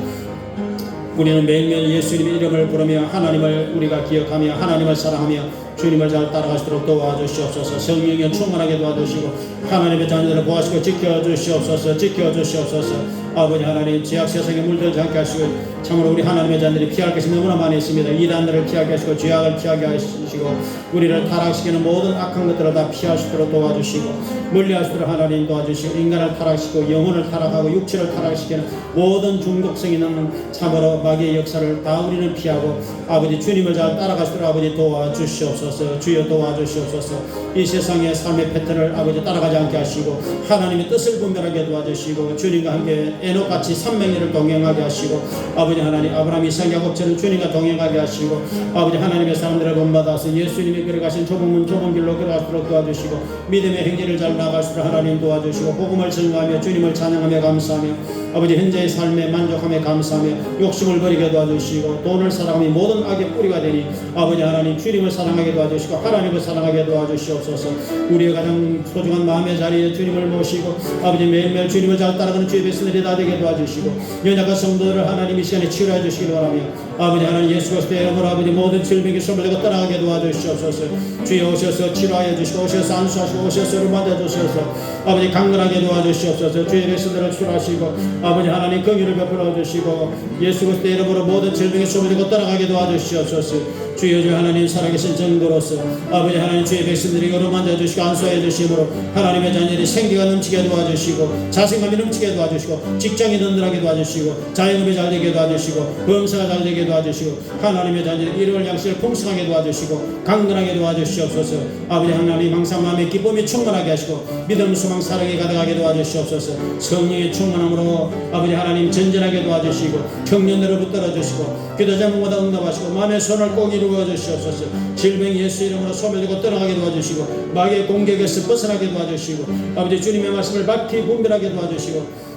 우리는 매일매일 예수님의 이름을 부르며 하나님을 우리가 기억하며 하나님을 사랑하며 주님을 잘 따라갈 수 있도록 도와주시옵소서. 성령에 충만하게 도와주시고 하나님의 자녀들을 보호하시고 지켜주시옵소서. 지켜주시옵소서. 아버지 하나님 죄악 세상에 물들지 않게 하시고 참으로 우리 하나님의 자녀들이 피할 것이 너무나 많이 있습니다. 이단들을 피하게 하시고 죄악을 피하게 하시고 우리를 타락시키는 모든 악한 것들을 다 피할 수 있도록 도와주시고 멀리할 수 있도록 하나님 도와주시고 인간을 타락시키고 영혼을 타락하고 육체를 타락시키는 모든 중독성 있는 참으로 마귀의 역사를 다 우리는 피하고 아버지 주님을 잘 따라갈 수 있도록 아버지 도와주시옵소서. 주여 도와주시옵소서. 이 세상의 삶의 패턴을 아버지 따라가지 않게 하시고 하나님의 뜻을 분별하게 도와주시고 주님과 함께 에녹같이 삼명리를 동행하게 하시고 아버지 하나님 아브라함 이삭 야곱처럼 주님과 동행하게 하시고 아버지 하나님의 사람들을 본받아서 예수님이 걸어가신 좁은 문 좁은 길로 걸어가도록 도와주시고 믿음의 행진을 잘 나갈 수 있도록 하나님 도와주시고 복음을 증거하며 주님을 찬양하며 감사하며 아버지 현재의 삶에 만족하며 감사하며 욕심을 버리게 도와주시고 돈을 사랑하며 모든 악의 뿌리가 되니 아버지 하나님 주님을 사랑하게 도와주시고 하나님을 사랑하게 도와주시옵소서. 우리의 가장 소중한 마음의 자리에 주님을 모시고 아버지 매일매일 주님을 잘 따라가는 주의 백성들이 다 되게 도와주시고 연약한 성도들을 하나님 이 시간에 치료해 주시기 바라며 아버지 하나님 예수 그리스도의 이름으로 아버지 모든 질병이 소멸되고 떠나가게 도와주시옵소서. 주여 오셔서 치료하여 주시고 오셔서 안수하시고 오셔서 맞아 주셔서 아버지 강건하게 도와주시옵소서. 주의 백성들을 치료하시고 아버지 하나님 긍휼을 베풀어 주시고 예수 그리스도의 이름으로 모든 질병이 소멸되고 떠나가게 도와주시옵소서. 주여 주 하나님 살아계신 전도로서 아버지 하나님 주의 백성들이 어루만져 주시고 안수하여 주심으로 하나님의 자녀들이 생기가 넘치게 도와주시고 자신감이 넘치게 도와주시고 직장이 든든하게 도와주시고 자영업이 잘 되게 도와주시고 범사가 잘 되게 도와주시고 하나님의 자녀들이 일월 양식을 풍성하게 도와주시고 강건하게 도와주시옵소서. 아버지 하나님 항상 마음의 기쁨이 충만하게 하시고 믿음 소망 사랑이 가득하게 도와주시옵소서. 성령의 충만함으로 아버지 하나님 전전하게 도와주시고 청년들을 붙들어 주시고 기도 제목마다 응답하시고 마음의 손을 꼭 이루어 주시옵소서. 질병 예수 이름으로 소멸되고 떠나가게 도와주시고 마귀의 공격에서 벗어나게 도와주시고 아버지 주님의 말씀을 밝히 분별하게 도와주시고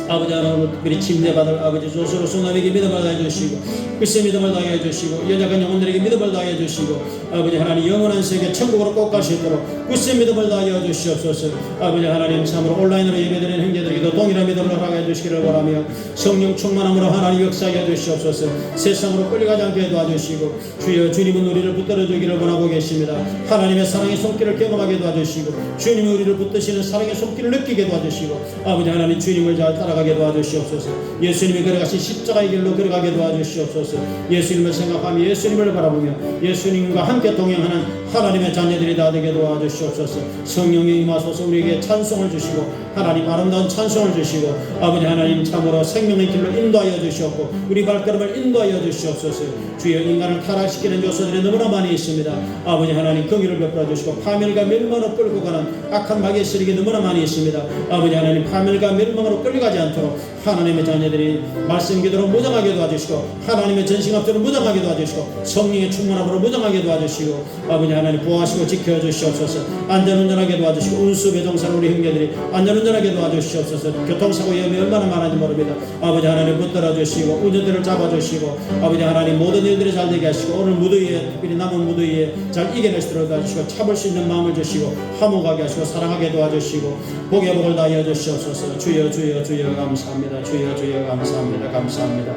아버지 하나님 우리 침례받을 아버지 조수로 수남에게 믿음을 다해 주시고 글쎄 믿음을 다해 주시고 연약한 영혼들에게 믿음을 다해 주시고 아버지 하나님 영원한 세계 천국으로 꼭 갈 수 있도록 글쎄 믿음을 다해 주시옵소서. 아버지 하나님 참으로 온라인으로 예배드리는 형제들에게도 동일한 믿음을 허락해 주시기를 바라며 성령 충만함으로 하나님 역사하게 주시옵소서. 세상으로 끌려가지 않게 도와주시고 주여 주님은 우리를 붙들어 주기를 원하고 계십니다. 하나님의 사랑의 손길을 경험하게 도와주시고 주님이 우리를 붙드시는 사랑의 손길을 느끼게 도와주시고 아버지 하나님 주님을 잘 따라가게 도와주시옵소서. 예수님이 걸어가신 십자가의 길로 걸어가게 도와주시옵소서. 예수님을 생각하며 예수님을 바라보며 예수님과 함께 동행하는 하나님의 자녀들이 다 되게 도와주시옵소서. 성령이 임하소서 우리에게 찬송을 주시고 하나님 아름다운 찬송을 주시고 아버지 하나님 참으로 생명의 길로 인도하여 주시옵고 우리 발걸음을 인도하여 주시옵소서. 주여 인간을 타락시키는 요소들이 너무나 많이 있습니다. 아버지 하나님 긍휼을 베풀어 주시고 파멸과 멸망으로 끌고 가는 악한 마귀의 세력이 너무나 많이 있습니다. 아버지 하나님 파멸과 멸망으로 끌려가지 않도록 하나님의 자녀들이 말씀 기도로 무장하게 도와주시고 하나님의 전신갑주로 무장하게 도와주시고 성령의 충만함으로 무장하게 도와주시고 아버지 하나님 보호하시고 지켜주시옵소서. 안전운전하게 도와주시고 운수배정사로 우리 형제들이 안전운전하게 도와주시옵소서. 교통사고 위험이 얼마나 많은지 모릅니다. 아버지 하나님 붙들어 주시고 운전대를 잡아주시고 아버지 하나님 모든 일들이 잘 되게 하시고 오늘 무더위에 특별히 남은 무더위에 잘 이겨낼 수 있도록 도와주시고 참을 수 있는 마음을 주시고 화목하게 하시고 사랑하게 도와주시고 복의 복을 다하여 주시옵소서. 주여 주여 주여 감사합니다. 주여 주여 감사합니다. 감사합니다.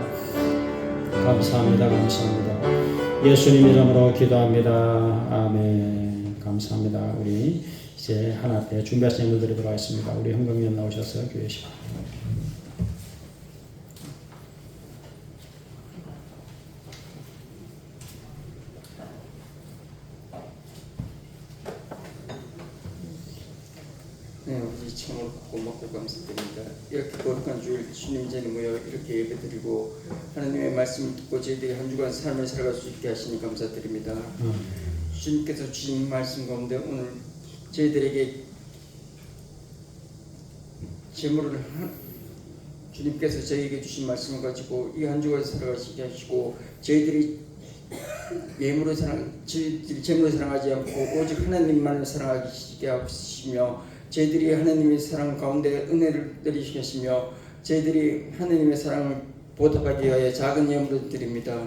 감사합니다. 감사합니다. 예수님 이름으로 기도합니다. 아멘. 감사합니다. 우리 이제 하나 앞에 준비하신 예물 드리도록 하겠습니다. 우리 헌금위원 나오셔서 교회 시간. 네, 우리 참으로 고맙고 감사드립니다. 이렇게 거룩한 주일 주님 전에 모여 이렇게 예배드리고 하나님의 말씀을 듣고 저희들이 한 주간 삶을 살아갈 수 있게 하시니 감사드립니다. 주님께서 주신 말씀 가운데 오늘 저희들에게 재물을 주님께서 저희에게 주신 말씀을 가지고 이 한 주간 살아가시게 하시고 저희들이 저희들이 재물을 사랑하지 않고 오직 하나님만을 사랑하게 하시며 저희들이 하나님의 사랑 가운데 은혜를 내리시겠으며 저희들이 하나님의 사랑을 보답하기 위하여 작은 예물을 드립니다.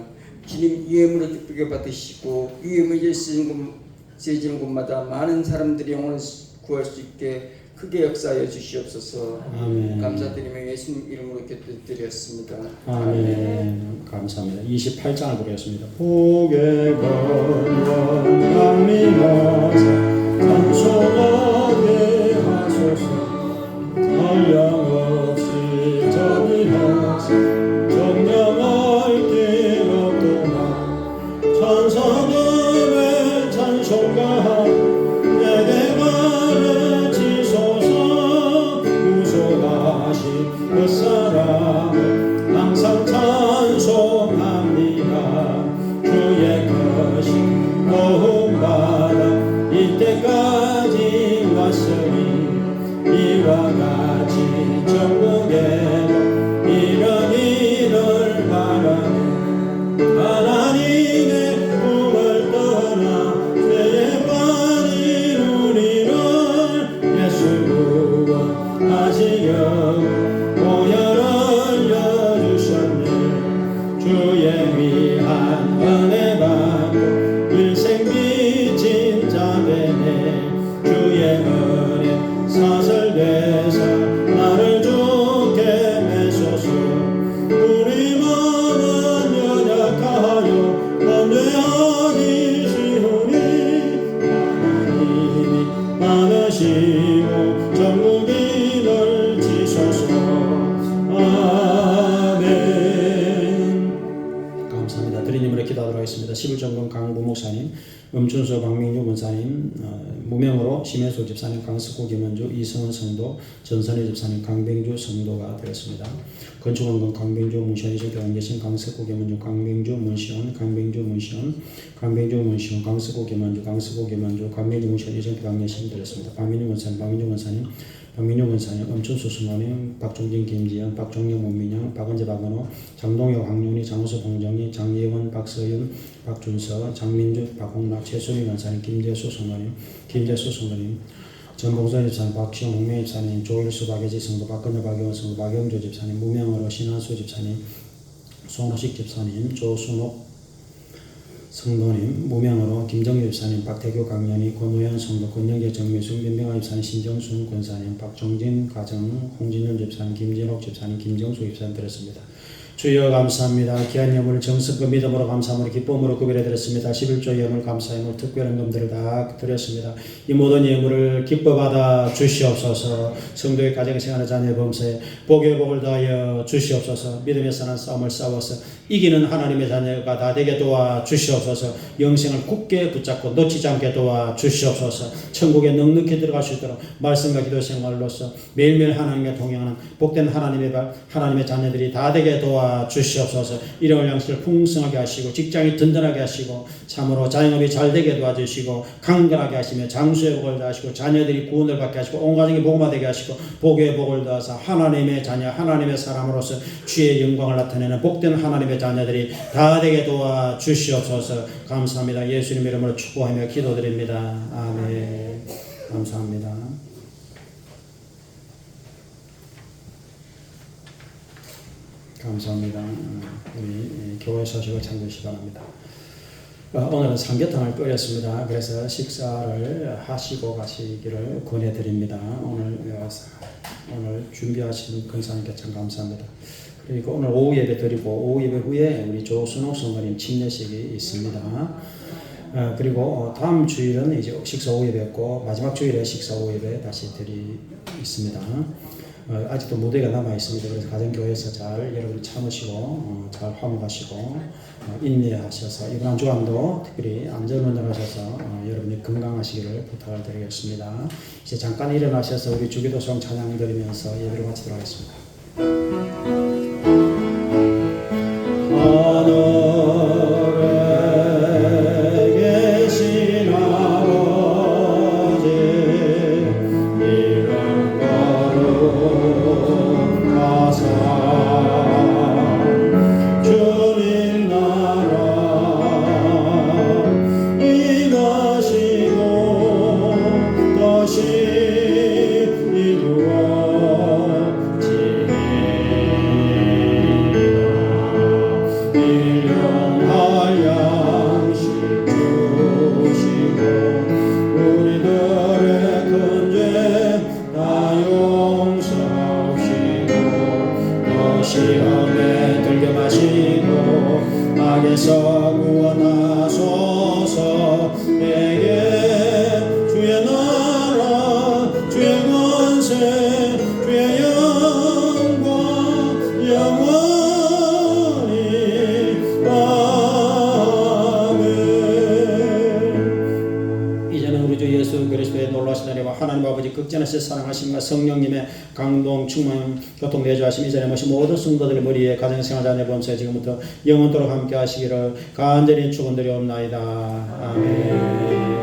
주님 이 예물을 기쁘게 받으시고 이 예물이 쓰여지는 곳마다 많은 사람들이 영혼을 구할 수 있게 크게 역사하여 주시옵소서. 아멘. 감사드리며 예수님 이름으로 기도드렸습니다. 아멘. 감사합니다. 28장을 보겠습니다. 복의 건원 강림하사 찬송하게 하소서. 한량없이 정령할 기록도나 천사들의 찬송가 내게 가르치소서. 구속하신 그 사랑을 항상 찬송합니다. 주의 것이 도움받아 이때까지 왔으니 이와 같이 전국에도 이런 일을 바라네. 하나님의 꿈을 떠나 죄에 빠진 우리를 예수 구원하시려고 보혈을 흘려주셨네. 주의 위한 은혜 받고 일생 빚진 자 되네. 주의 은혜 사슬돼서 나를 주께 메소서. 우리 마음은 연약하여 범죄하기 쉬우니 하나님이 많으시고 전국인을 지소서. 아멘. 감사합니다. 드리님으로 기도하도록 하겠습니다. 11정권 강부 목사님, 음춘수 박민규 권사님, 무명으로 심혜수 집사님, 강석구 김원주, 이성은 성도, 전선희 집사님, 강병주 성도가 되었습니다. 건축원건 강병주 문시원 이정표 안계신 강석구 김원주, 강병주 문시원, 강병주 문시원, 강병주 문시원, 강석구 김원주, 강석구 김원주, 강병주 문시원 이정표 안계신 되었습니다. 박민규 권사님, 박민규 권사님, 박민용 권사님, 엄춘수 수모님, 박종진, 김지연, 박종영, 문민영, 박은재, 박은호, 장동혁, 황윤희, 장우수, 봉정희, 장예원, 박서윤, 박준서, 장민주, 박홍락, 최수미 권사님, 김재수 성도님, 김재수 성도님, 전봉선 집사님, 박시영, 홍명 집사님, 조일수, 박예지 성도, 박근혜, 박영원 성도, 박영조 집사님, 무명으로 신한수 집사님, 송호식 집사님, 조순옥 성도님, 무명으로 김정규 집사님, 박태규 강연희, 권우현 성도, 권영재 정미순, 민병아 집사님, 신정순 권사님, 박종진 가정, 홍진열 집사님, 김진옥 집사님, 김정수 집사님 드렸습니다. 주여 감사합니다. 귀한 예물을 정성과 믿음으로 감사함으로 기쁨으로 구별해드렸습니다. 11조 예물 감사 예물 특별한 금들을 다 드렸습니다. 이 모든 예물을 기뻐 받아 주시옵소서. 성도의 가정생활의 자녀의 범사에 복의 복을 더하여 주시옵소서. 믿음의 선한 싸움을 싸워서 이기는 하나님의 자녀가 다 되게 도와 주시옵소서. 영생을 굳게 붙잡고 놓치지 않게 도와 주시옵소서. 천국에 넉넉히 들어갈 수 있도록 말씀과 기도 생활로서 매일매일 하나님과 동행하는 복된 하나님의 자녀들이 다 되게 도와 주시옵소서. 일용할 양식을 풍성하게 하시고 직장이 든든하게 하시고 참으로 자영업이 잘 되게 도와주시고 강건하게 하시며 장수의 복을 더하시고 자녀들이 구원을 받게 하시고 온 가정이 복음화되게 하시고 복의 복을 더하사 하나님의 자녀 하나님의 사람으로서 주의 영광을 나타내는 복된 하나님의 자녀들이 다 되게 도와 주시옵소서. 감사합니다. 예수님 이름으로 축복하며 기도드립니다. 아멘. 감사합니다. 감사합니다. 우리 교회 소식을 참조시 바랍니다. 오늘은 삼계탕을 끓였습니다. 그래서 식사를 하시고 가시기를 권해드립니다. 오늘 준비하신 권사님께 참 감사합니다. 그리고 오늘 오후 예배 드리고 오후 예배 후에 우리 조순옥 성도님 침례식이 있습니다. 그리고 다음 주일은 이제 식사 오후 예배였고 마지막 주일에 식사 오후 예배 다시 있습니다. 아직도 무대가 남아 있습니다. 그래서 가정교회에서 잘 여러분이 참으시고 잘 화목하시고 인내하셔서 이번 한 주간도 특별히 안전운전하셔서 여러분이 건강하시기를 부탁을 드리겠습니다. 이제 잠깐 일어나셔서 우리 주기도송 찬양 드리면서 예배를 마치도록 하겠습니다. 하늘에 계신 아버지 이름 거룩하사 주님 나라 임하시고 다시 일용할 양식 주시고 우리들의 큰 죄 다 용서하시고 또 시험에 들게 마시고 악에서 구원하소서. 내게 주의 나라 주의 권세 주의 영광 영원 극진하신 사랑하심과 성령님의 강동 충만 교통 내주하심 이전에 모신 모든 성도들의 머리에 가정생활 자녀 범사에 지금부터 영원토록 함께 하시기를 간절히 축원드리옵나이다. 아멘.